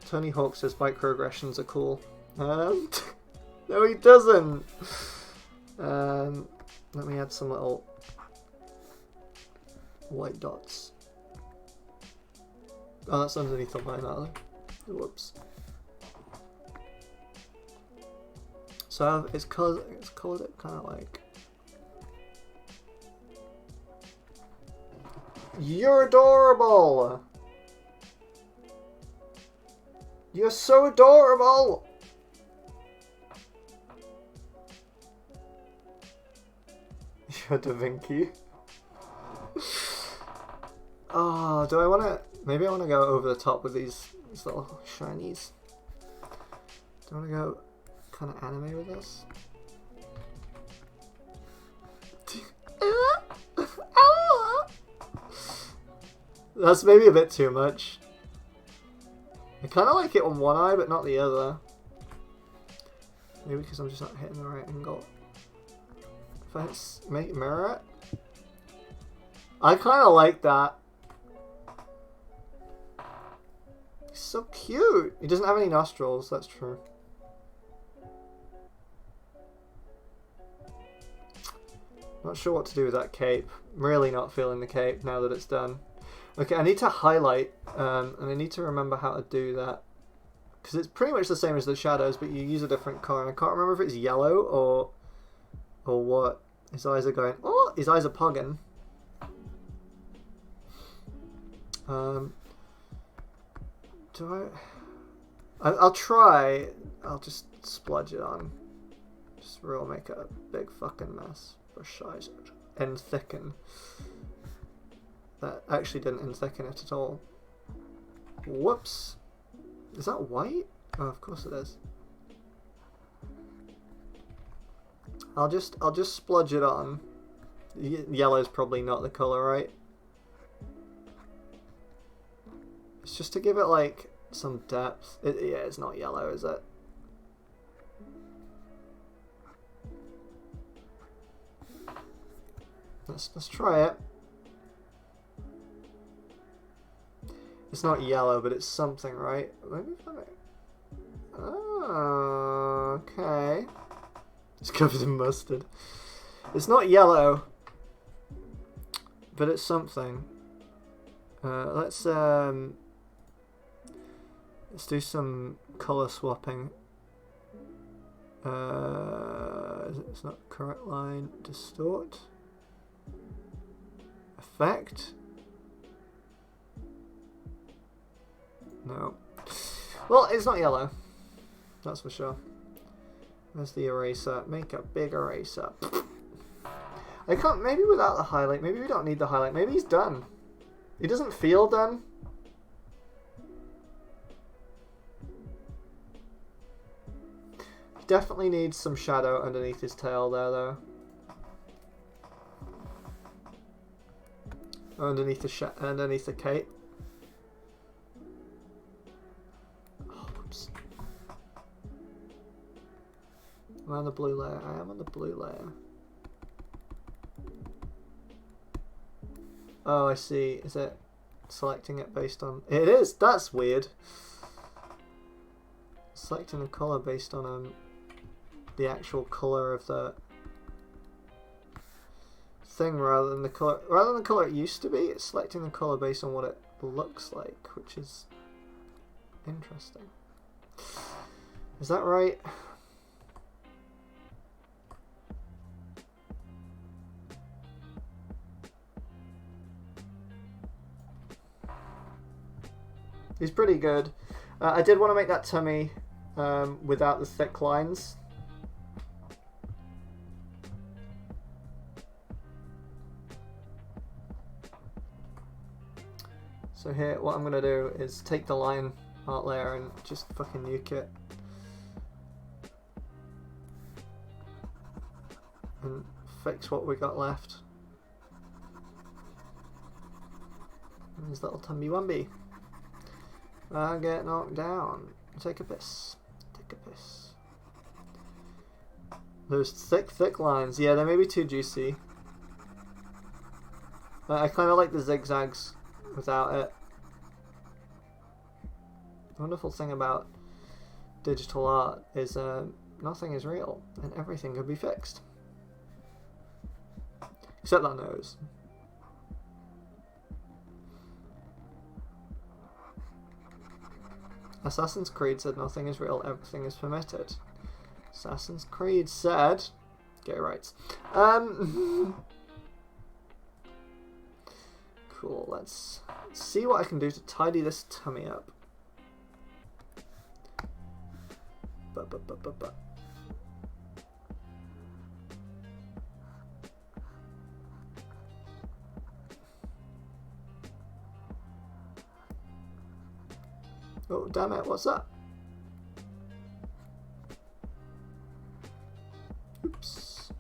Tony Hawk says microaggressions are cool. No, he doesn't. Let me add some little white dots. Oh, that's underneath the line, aren't they? Whoops. So it's colored it kind of like. You're adorable! You're so adorable! You're Da Vinci. Oh, do I want to... Maybe I want to go over the top with these little shinies. Do I want to go kind of anime with this? That's maybe a bit too much. I kind of like it on one eye, but not the other. Maybe because I'm just not hitting the right angle. If I make it mirror it. I kind of like that. He's so cute. He doesn't have any nostrils, that's true. Not sure what to do with that cape. Really not feeling the cape now that it's done. Okay, I need to highlight, and I need to remember how to do that. Because it's pretty much the same as the shadows, but you use a different colour. And I can't remember if it's yellow or what. His eyes are going, oh, his eyes are pogging. I'll try, I'll just splodge it on. Just real make it a big fucking mess. Brush size it. And thicken. That actually didn't thicken it at all. Whoops. Is that white? Oh, of course it is. I'll just splodge it on. Yellow's probably not the colour, right? It's just to give it like some depth. Yeah, it's not yellow, is it? Let's try it. It's not yellow, but it's something, right? Maybe if oh, okay. It's covered in mustard. It's not yellow, but it's something. Let's do some color swapping. It's not correct line. Distort. Effect. No. Well, it's not yellow. That's for sure. Where's the eraser? Make a big eraser. I can't. Maybe without the highlight. Maybe we don't need the highlight. Maybe he's done. He doesn't feel done. He definitely needs some shadow underneath his tail there, though. Underneath the cape. Oh, whoops. I'm on the blue layer. I am on the blue layer. Oh, I see. Is it selecting it based on... It is! That's weird. Selecting a colour based on the actual colour of the thing rather than the colour... Rather than the colour it used to be, it's selecting the colour based on what it looks like, which is interesting. Is that right? He's pretty good. I did want to make that tummy without the thick lines. So here, what I'm going to do is take the line art layer and just fucking nuke it. And fix what we got left. And his little tumby-wumby. I get knocked down. Take a piss. Take a piss. Those thick lines. Yeah, they may be too juicy. I kind of like the zigzags without it. The wonderful thing about digital art is nothing is real and everything can be fixed. Except that nose. Assassin's Creed said nothing is real, everything is permitted. Assassin's Creed said gay rights. Cool, let's see what I can do to tidy this tummy up. Oh, damn it, what's that? Oops.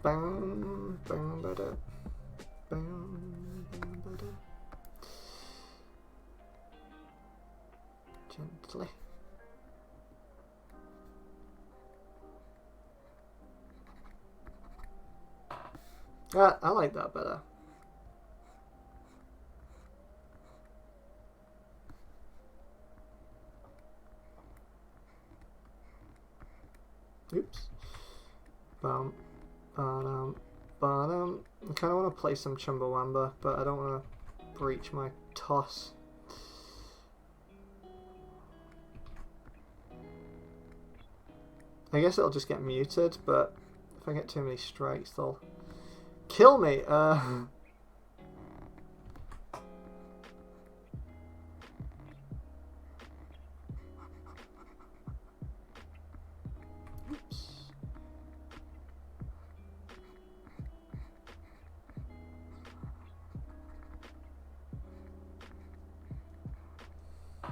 Bang, bang, bada, bang, bang, bada. Gently. I like that better. Oops. Bum, ba-dum, ba-dum. I kind of want to play some Chumbawamba, but I don't want to breach my toss. I guess it'll just get muted, but if I get too many strikes, they'll kill me. Oops. I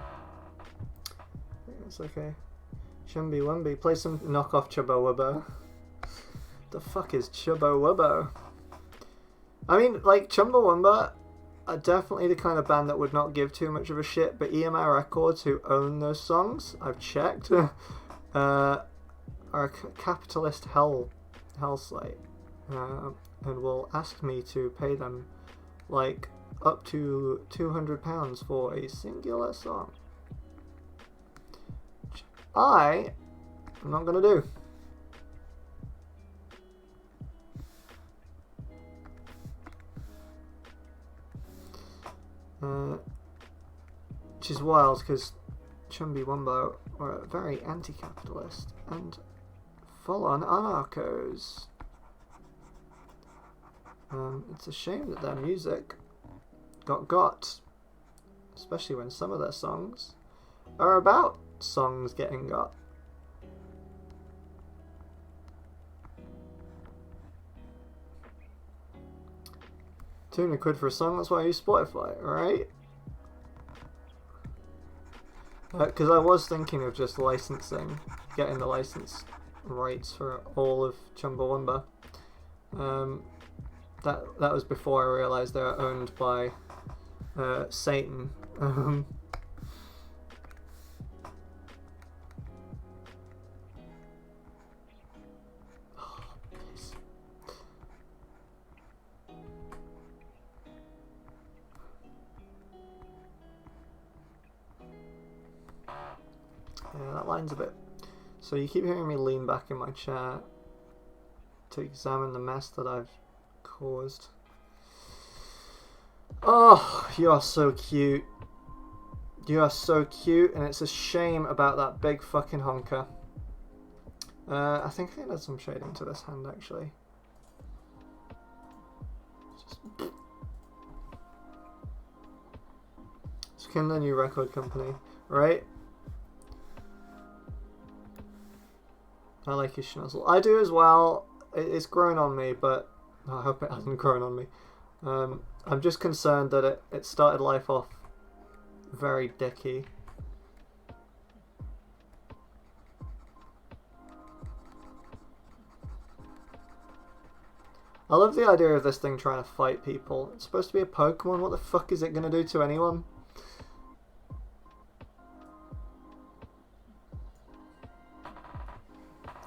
think that's okay. Chumby Wumby, play some knockoff Chubbo Wubbo. The fuck is Chubbo Wubbo? I mean, like, Chumbawamba are definitely the kind of band that would not give too much of a shit, but EMI Records, who own those songs, I've checked, are a capitalist hell slate. and will ask me to pay them like up to £200 for a singular song. Which I'm not gonna do. Which is wild because Chumbawamba are very anti-capitalist and full-on anarchos. It's a shame that their music got, especially when some of their songs are about songs getting got. £200 for a song, that's why I use Spotify, alright? Because I was thinking of just licensing, getting the license rights for all of Chumbawamba. That was before I realised they were owned by Satan. Yeah, that line's a bit... So you keep hearing me lean back in my chair to examine the mess that I've caused. Oh, you are so cute. You are so cute, and it's a shame about that big fucking honker. I think I can add some shading to this hand, actually. Skin the new record company, right? I like his schnozzle. I do as well. It's grown on me, but I hope it hasn't grown on me. I'm just concerned that it started life off very dicky. I love the idea of this thing trying to fight people. It's supposed to be a Pokemon. What the fuck is it going to do to anyone?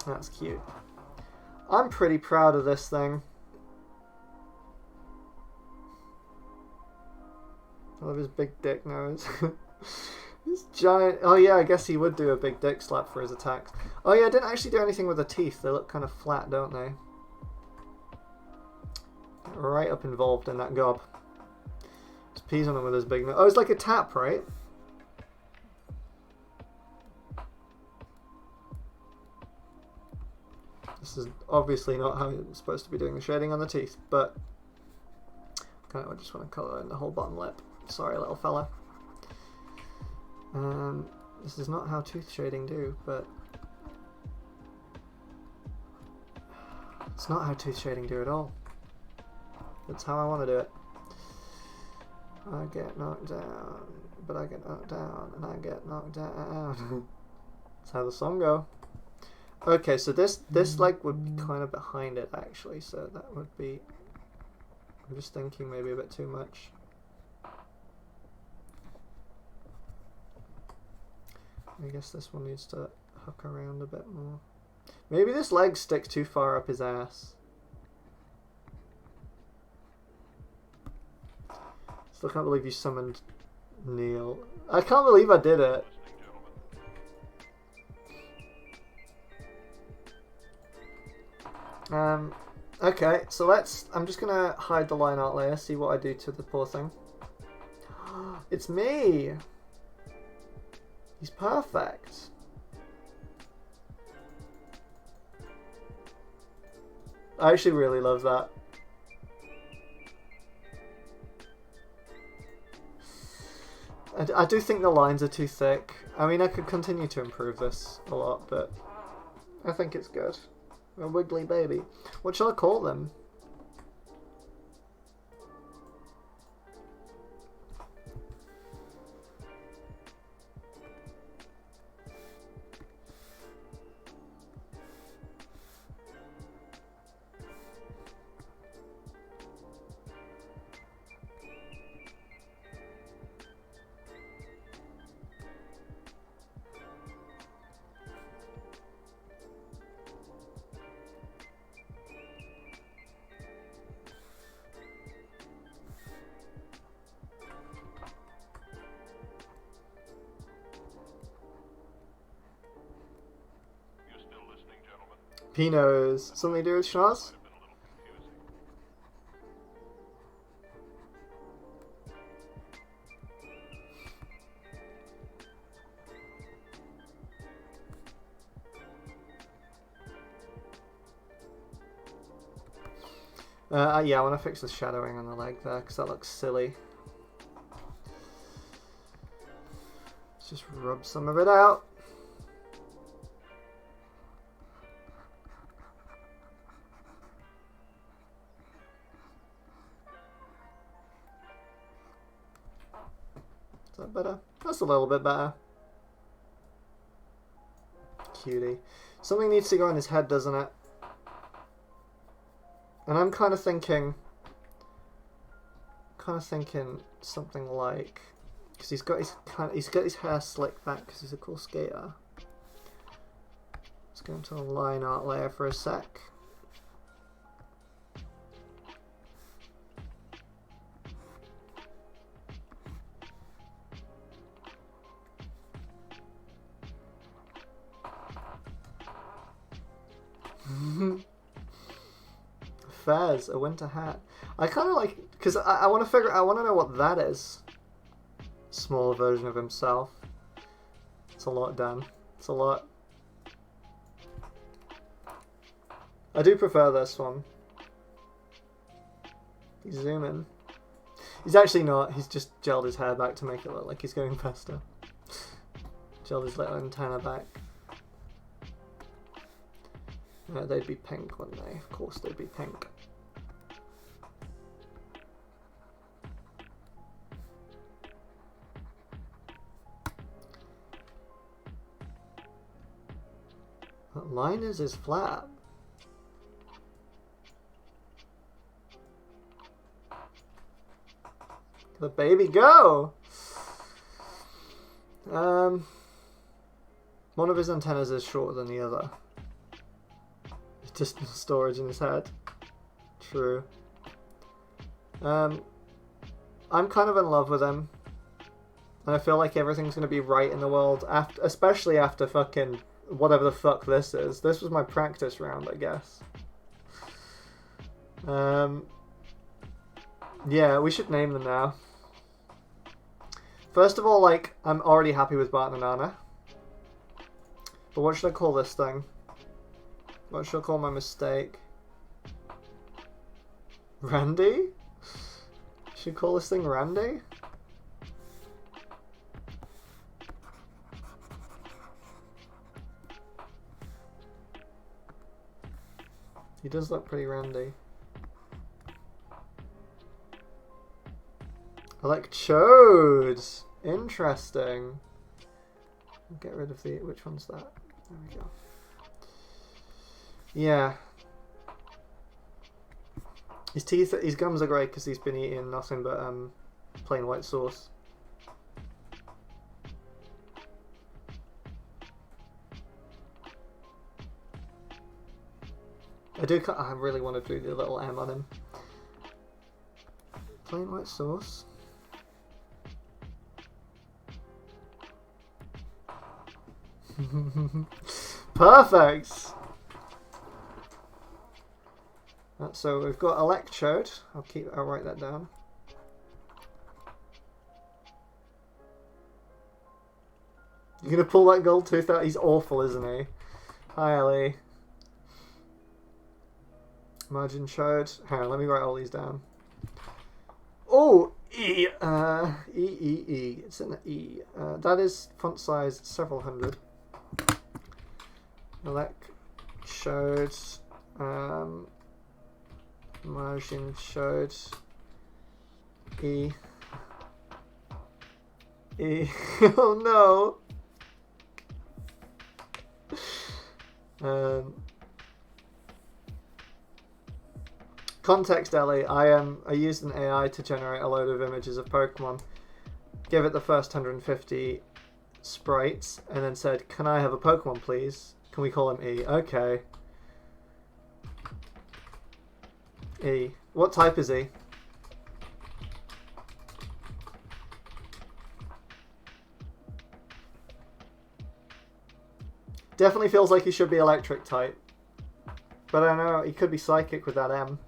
That's cute. I'm pretty proud of this thing. I love his big dick nose. This giant... Oh yeah, I guess he would do a big dick slap for his attacks. Oh yeah, I didn't actually do anything with the teeth. They look kind of flat, don't they? Right up involved in that gob. Just pees on him with his big nose. Oh, it's like a tap, right? This is obviously not how you're supposed to be doing the shading on the teeth, but kind of I just want to colour in the whole bottom lip. Sorry, little fella. This is not how tooth shading do, but it's not how tooth shading do at all. That's how I want to do it. I get knocked down, but I get knocked down, and I get knocked down. That's how the song go. Okay, so this like would be kind of behind it actually, so that would be... I'm just thinking maybe a bit too much. I guess this one needs to hook around a bit more. Maybe this leg sticks too far up his ass. Still can't believe you summoned Neil. I can't believe I did it. Okay, so I'm just gonna hide the line art layer, see what I do to the poor thing. It's me! He's perfect. I actually really love that. I do think the lines are too thick. I mean, I could continue to improve this a lot, but I think it's good. A wiggly baby. What shall I call them? He knows. Something to do with Schnoz? Yeah, I want to fix the shadowing on the leg there because that looks silly. Let's just rub some of it out. Is that better? That's a little bit better. Cutie. Something needs to go on his head, doesn't it? And I'm kind of thinking something like, because he's got his hair slicked back because he's a cool skater. Let's go into a line art layer for a sec. Fez, a winter hat. I kind of like, because I want to know what that is. Smaller version of himself. It's a lot, Dan. It's a lot. I do prefer this one. He's zooming. He's actually not. He's just gelled his hair back to make it look like he's going faster. Gelled his little antenna back. They'd be pink, wouldn't they? Of course they'd be pink. What line is his flap? The baby go! One of his antennas is shorter than the other. Just storage in his head. True. I'm kind of in love with him. And I feel like everything's going to be right in the world, especially after fucking whatever the fuck this is. This was my practice round, I guess. Yeah, we should name them now. First of all, like, I'm already happy with bartnana. But what should I call this thing? What should I call my mistake? Randy? Should I call this thing Randy? He does look pretty randy. I like Chode! Interesting. I'll get rid of the... Which one's that? There we go. Yeah. His teeth, his gums are great because he's been eating nothing but plain white sauce. I really want to do the little M on him. Plain white sauce. Perfect! So we've got Electrode. I'll write that down. You're gonna pull that gold tooth out? He's awful, isn't he? Hi, Ellie. Margin Chode. Hang on, let me write all these down. Oh! E! E. It's an E. That is font size several hundred. Electrode. Margin Chode. E. E. Oh no! Context, Ellie. I used an AI to generate a load of images of Pokemon. Give it the first 150 sprites, and then said, "Can I have a Pokemon, please? Can we call him E?" Okay. E. What type is he? Definitely feels like he should be electric type. But I know he could be psychic with that M.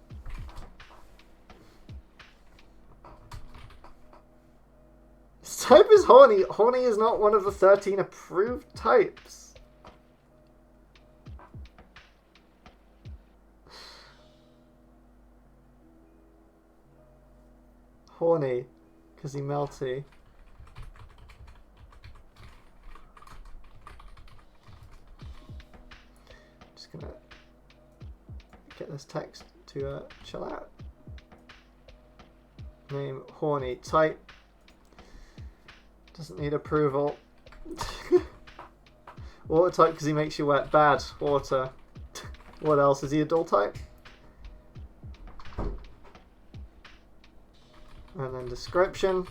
His type is horny. Horny is not one of the 13 approved types. Horny, because he melty. Just gonna get this text to chill out. Name horny. Type doesn't need approval. Water type because he makes you wet. Bad. Water. What else? Is he a dull type? And then description.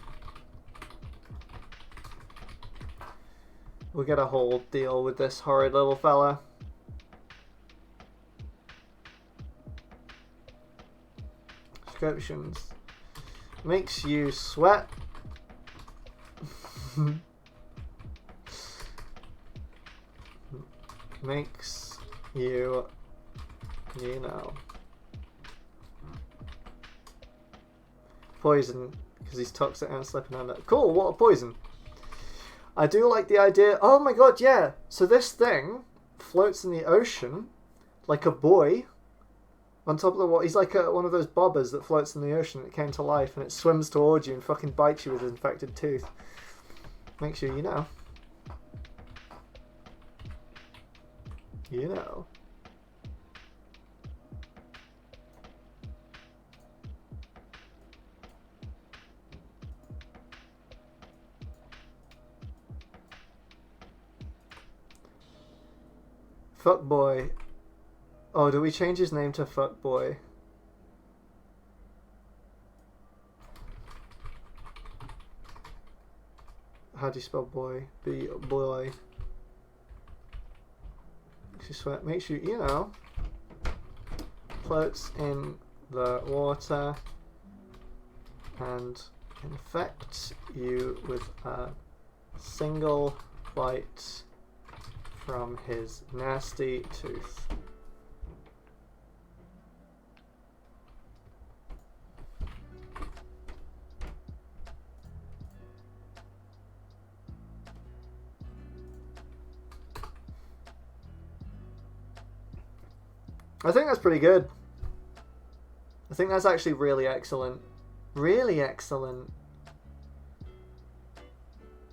We'll get a whole deal with this horrid little fella. Descriptions. Makes you sweat. Makes you, you know. Poison, because he's toxic and slipping under. Cool, what a poison. I do like the idea. Oh my god, yeah. So this thing floats in the ocean like a buoy on top of the water. He's like one of those bobbers that floats in the ocean that came to life, and it swims towards you and fucking bites you with his infected tooth. Make sure you know. You know. Fuckboy. Oh, do we change his name to Fuckboy? How do you spell boy? Boy. Makes you, you know, floats in the water and infects you with a single bite from his nasty tooth. I think that's pretty good. I think that's actually really excellent. Really excellent.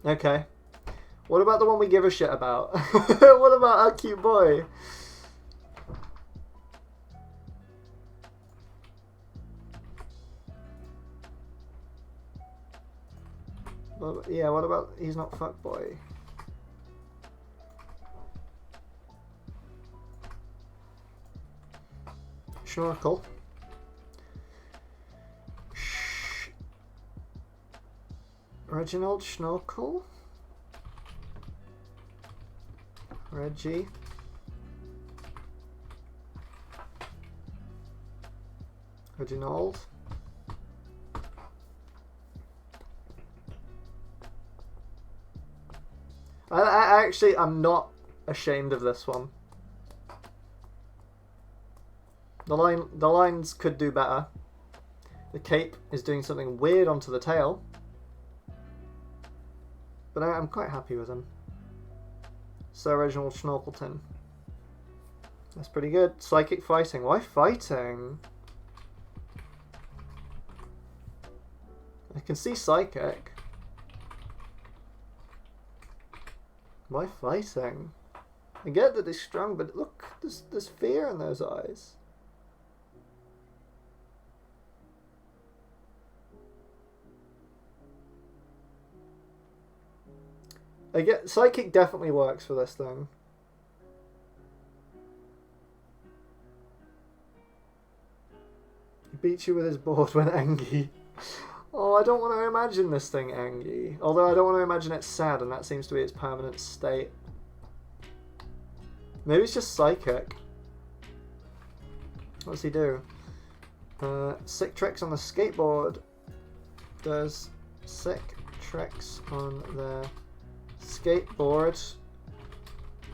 Okay. What about the one we give a shit about? What about our cute boy? Well, yeah, what about he's not fuckboy? Snorkel. Reginald Snorkel. Reggie. Reginald. I actually, I'm not ashamed of this one. The lines could do better. The cape is doing something weird onto the tail. But I'm quite happy with him. Sir Reginald Schnorkelton. That's pretty good. Psychic fighting. Why fighting? I can see psychic. Why fighting? I get that he's strong, but look, there's fear in those eyes. I get psychic definitely works for this thing. He beats you with his board when angry. Oh, I don't want to imagine this thing angry. Although I don't want to imagine it sad, and that seems to be its permanent state. Maybe it's just psychic. What does he do? Sick tricks on the skateboard. Does sick tricks on the skateboard.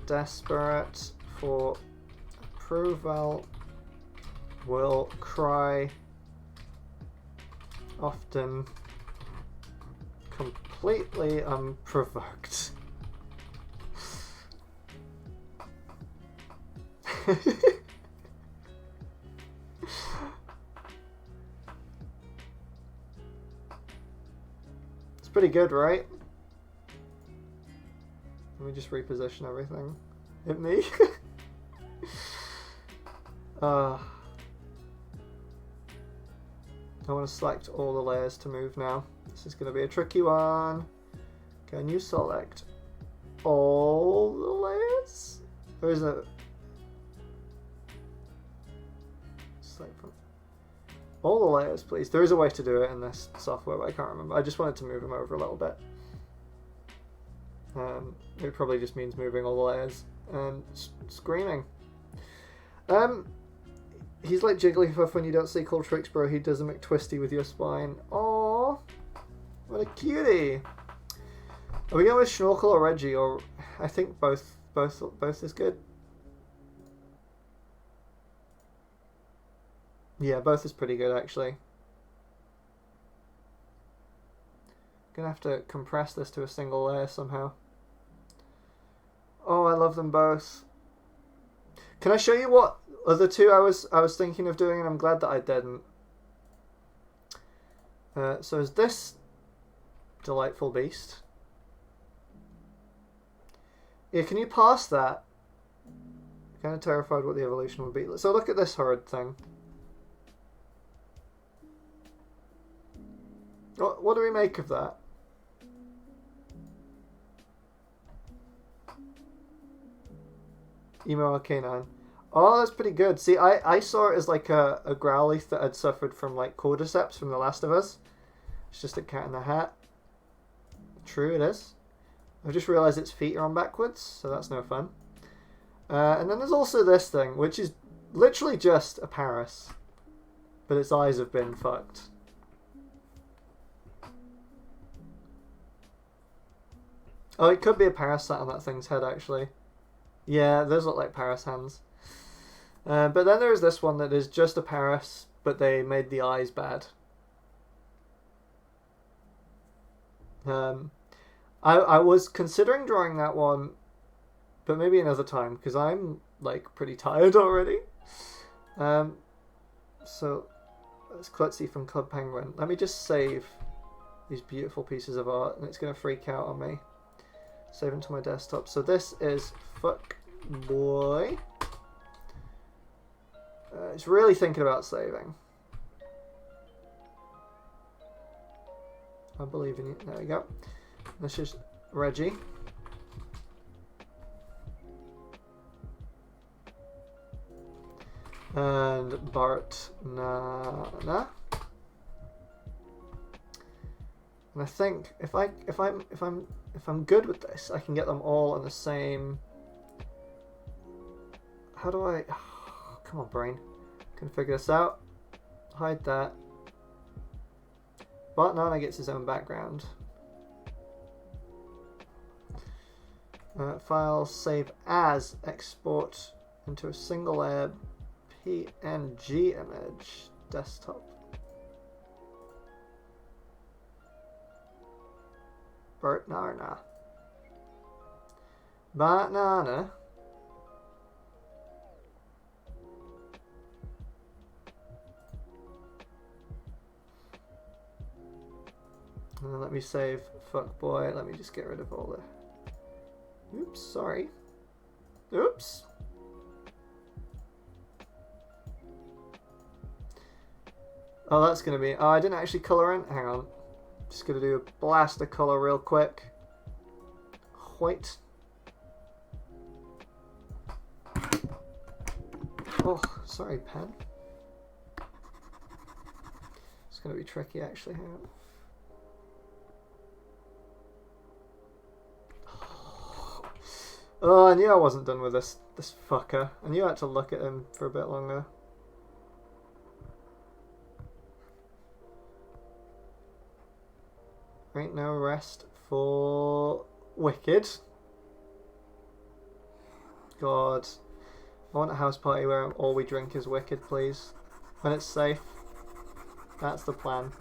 Desperate for approval will cry often completely unprovoked. It's pretty good, right? Let me just reposition everything. Hit me. I want to select all the layers to move now. This is going to be a tricky one. Can you select all the layers? Or is it... Select from... All the layers, please. There is a way to do it in this software, but I can't remember. I just wanted to move them over a little bit. It probably just means moving all the layers and screaming. He's like Jigglypuff when you don't see cool tricks, bro. He does a McTwisty with your spine. Aww, what a cutie. Are we going with Schnorkel or Reggie? Or I think both is good. Yeah, both is pretty good actually. Gonna have to compress this to a single layer somehow. Oh, I love them both. Can I show you what other two I was thinking of doing, and I'm glad that I didn't. So is this delightful beast? Yeah, can you pass that? I'm kind of terrified what the evolution would be. So look at this horrid thing. What do we make of that? Emo Arcanine. Oh, that's pretty good. See, I saw it as like a Growlithe that had suffered from like cordyceps from The Last of Us. It's just a cat in the hat. True, it is. I've just realised its feet are on backwards, so that's no fun. And then there's also this thing, which is literally just a Paris. But its eyes have been fucked. Oh, it could be a parasite on that thing's head, actually. Yeah, those look like Paris hands. But then there is this one that is just a Paris, but they made the eyes bad. I was considering drawing that one, but maybe another time, because I'm, like, pretty tired already. So, that's Klutzy from Club Penguin. Let me just save these beautiful pieces of art, and it's going to freak out on me. Save them to my desktop. So this is Fuck Boy. It's really thinking about saving. I believe in you. There we go. This is Reggie. And bartnana. And I think if I'm good with this, I can get them all in the same. How do I? Oh, come on, brain. Can figure this out. Hide that. bartnana gets his own background. File save as, export into a single layer PNG image, desktop. bartnana. bartnana. And then let me save Fuck Boy. Let me just get rid of all the... Oops, sorry. Oops. Oh, that's going to be... Oh, I didn't actually colour in. Hang on. Just going to do a blast of colour real quick. White. Oh, sorry, pen. It's going to be tricky, actually. Hang on. Oh, I knew I wasn't done with this fucker. I knew I had to look at him for a bit longer. Ain't no rest for Wicked. God. I want a house party where all we drink is Wicked, please. When it's safe. That's the plan.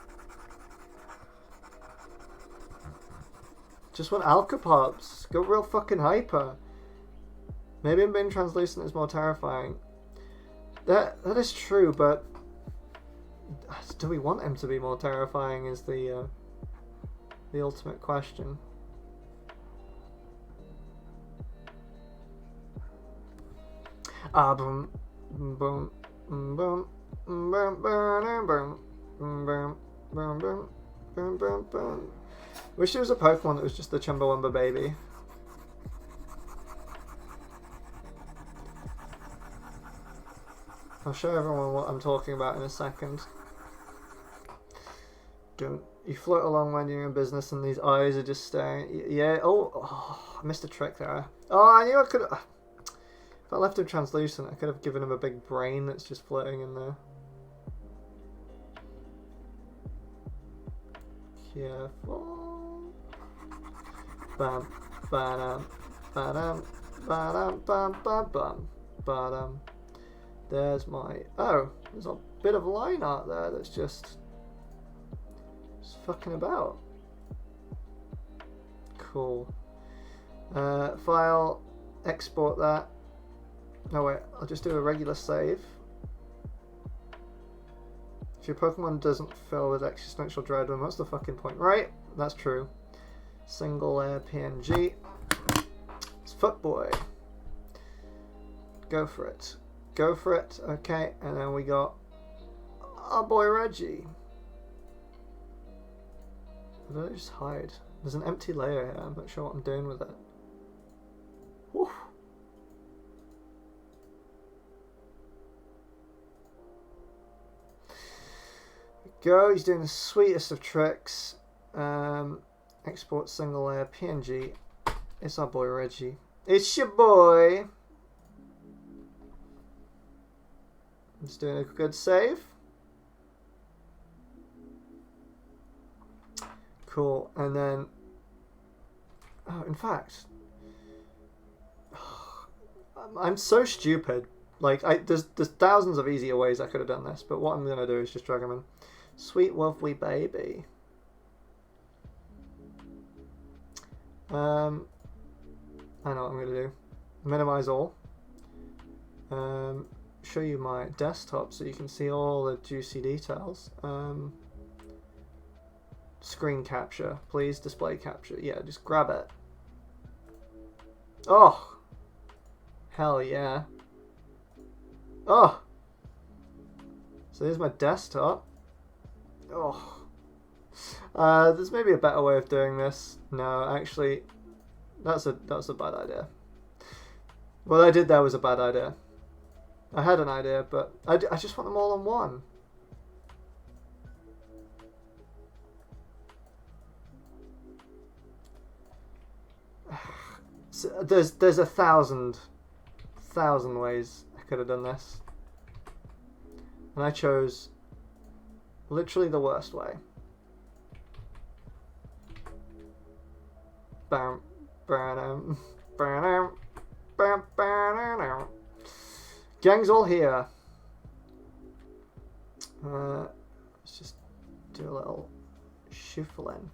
Just want Alka-Pops. Go real fucking hyper. Maybe being translucent is more terrifying. That is true, but do we want him to be more terrifying is the ultimate question. Boom, boom, boom, boom, boom, boom, boom, boom, boom, boom, boom, boom. Wish there was a Pokemon that was just the Chumbawamba baby. I'll show everyone what I'm talking about in a second. Don't you float along when you're in business and these eyes are just staring. Yeah. Oh, I missed a trick there. Oh, I knew I could. If I left him translucent, I could have given him a big brain that's just floating in there. Careful. Bam, ba-dum, ba-dum, ba-dum, bam, bam, bam, ba-dum. There's my... Oh, there's a bit of line art there that's just fucking about. Cool. File, export that. No wait, I'll just do a regular save. If your Pokemon doesn't fill with existential dread, then what's the fucking point? Right, that's true. Single layer PNG. It's Footboy. Go for it. Go for it. Okay, and then we got our boy Reggie. Why did I just hide? There's an empty layer here. I'm not sure what I'm doing with it. Whew. Go. He's doing the sweetest of tricks. Export single layer PNG. It's our boy Reggie. It's your boy. Just doing a good save. Cool. And then, oh, in fact, I'm so stupid. Like, there's thousands of easier ways I could have done this, but what I'm gonna do is just drag him in. Sweet lovely baby. I know what I'm gonna do. Minimize all. Show you my desktop so you can see all the juicy details. Screen capture, please. Display capture. Yeah, just grab it. Oh, hell yeah. Oh, so here's my desktop. Oh, there's maybe a better way of doing this. No, actually, that's a bad idea. What I did there was a bad idea. I had an idea, but I just want them all on one. So there's a thousand ways I could have done this, and I chose literally the worst way. Bam, bam, bam, bam, bam. Gang's all here. Let's just do a little shuffling.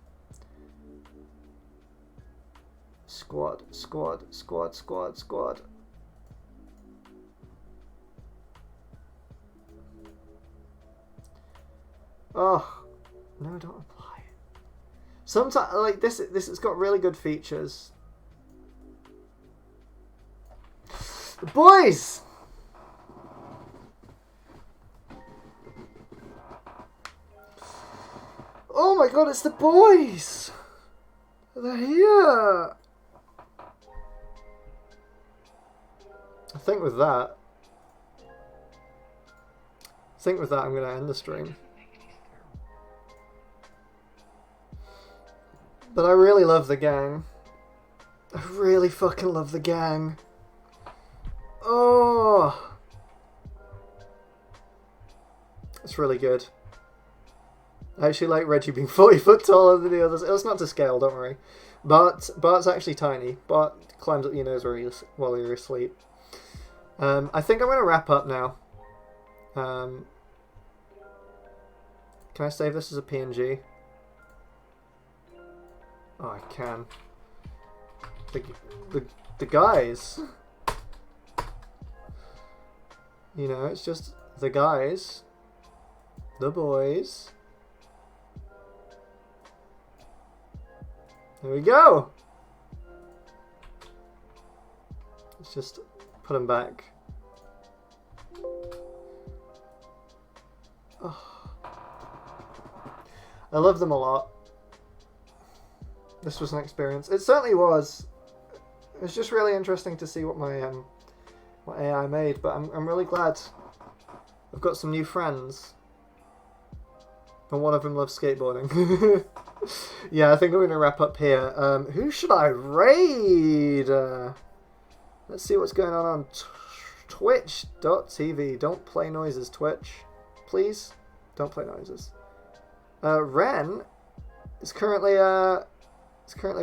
Squad, squad, squad, squad, squad. Oh, no, don't apply it. Sometimes, like this has got really good features. The boys! Oh my god, it's the boys! They're here! I think with that I'm going to end the stream. But I really love the gang. I really fucking love the gang. Oh! It's really good. I actually like Reggie being 40 foot taller than the others. It's not to scale, don't worry. Bart's actually tiny. Bart climbs up your nose while you're asleep. I think I'm going to wrap up now. Can I save this as a PNG? Oh, I can. The guys. You know, it's just the guys. The boys. There we go. Let's just put them back. Oh. I love them a lot. This was an experience. It certainly was. It's just really interesting to see what my what AI made, but I'm really glad I've got some new friends. And one of them loves skateboarding. Yeah, I think I'm going to wrap up here. Who should I raid? Let's see what's going on twitch.tv. Don't play noises, Twitch. Please, don't play noises. Ren is currently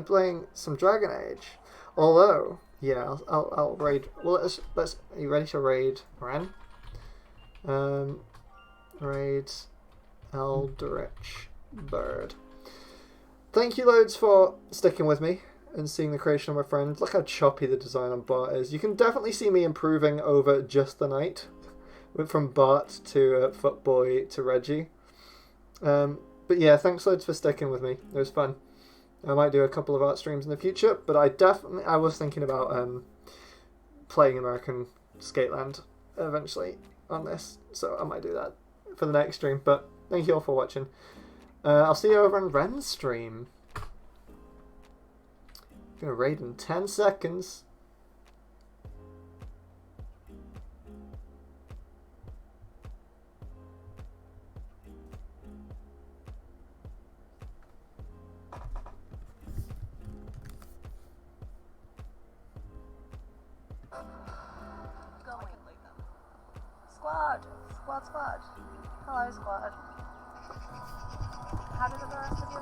playing some Dragon Age. Although, yeah, I'll raid. Well, let's. Are you ready to raid Ren? Raid Eldritch Bird. Thank you loads for sticking with me and seeing the creation of my friend. Look how choppy the design on Bart is. You can definitely see me improving over just the night. Went from Bart to Footboy to Reggie. But yeah, thanks loads for sticking with me. It was fun. I might do a couple of art streams in the future, but I was thinking about playing American Skateland eventually on this, so I might do that for the next stream. But thank you all for watching. I'll see you over on Ren's stream. I'm gonna raid in 10 seconds. Squad. Hello, squad. How did the rest of your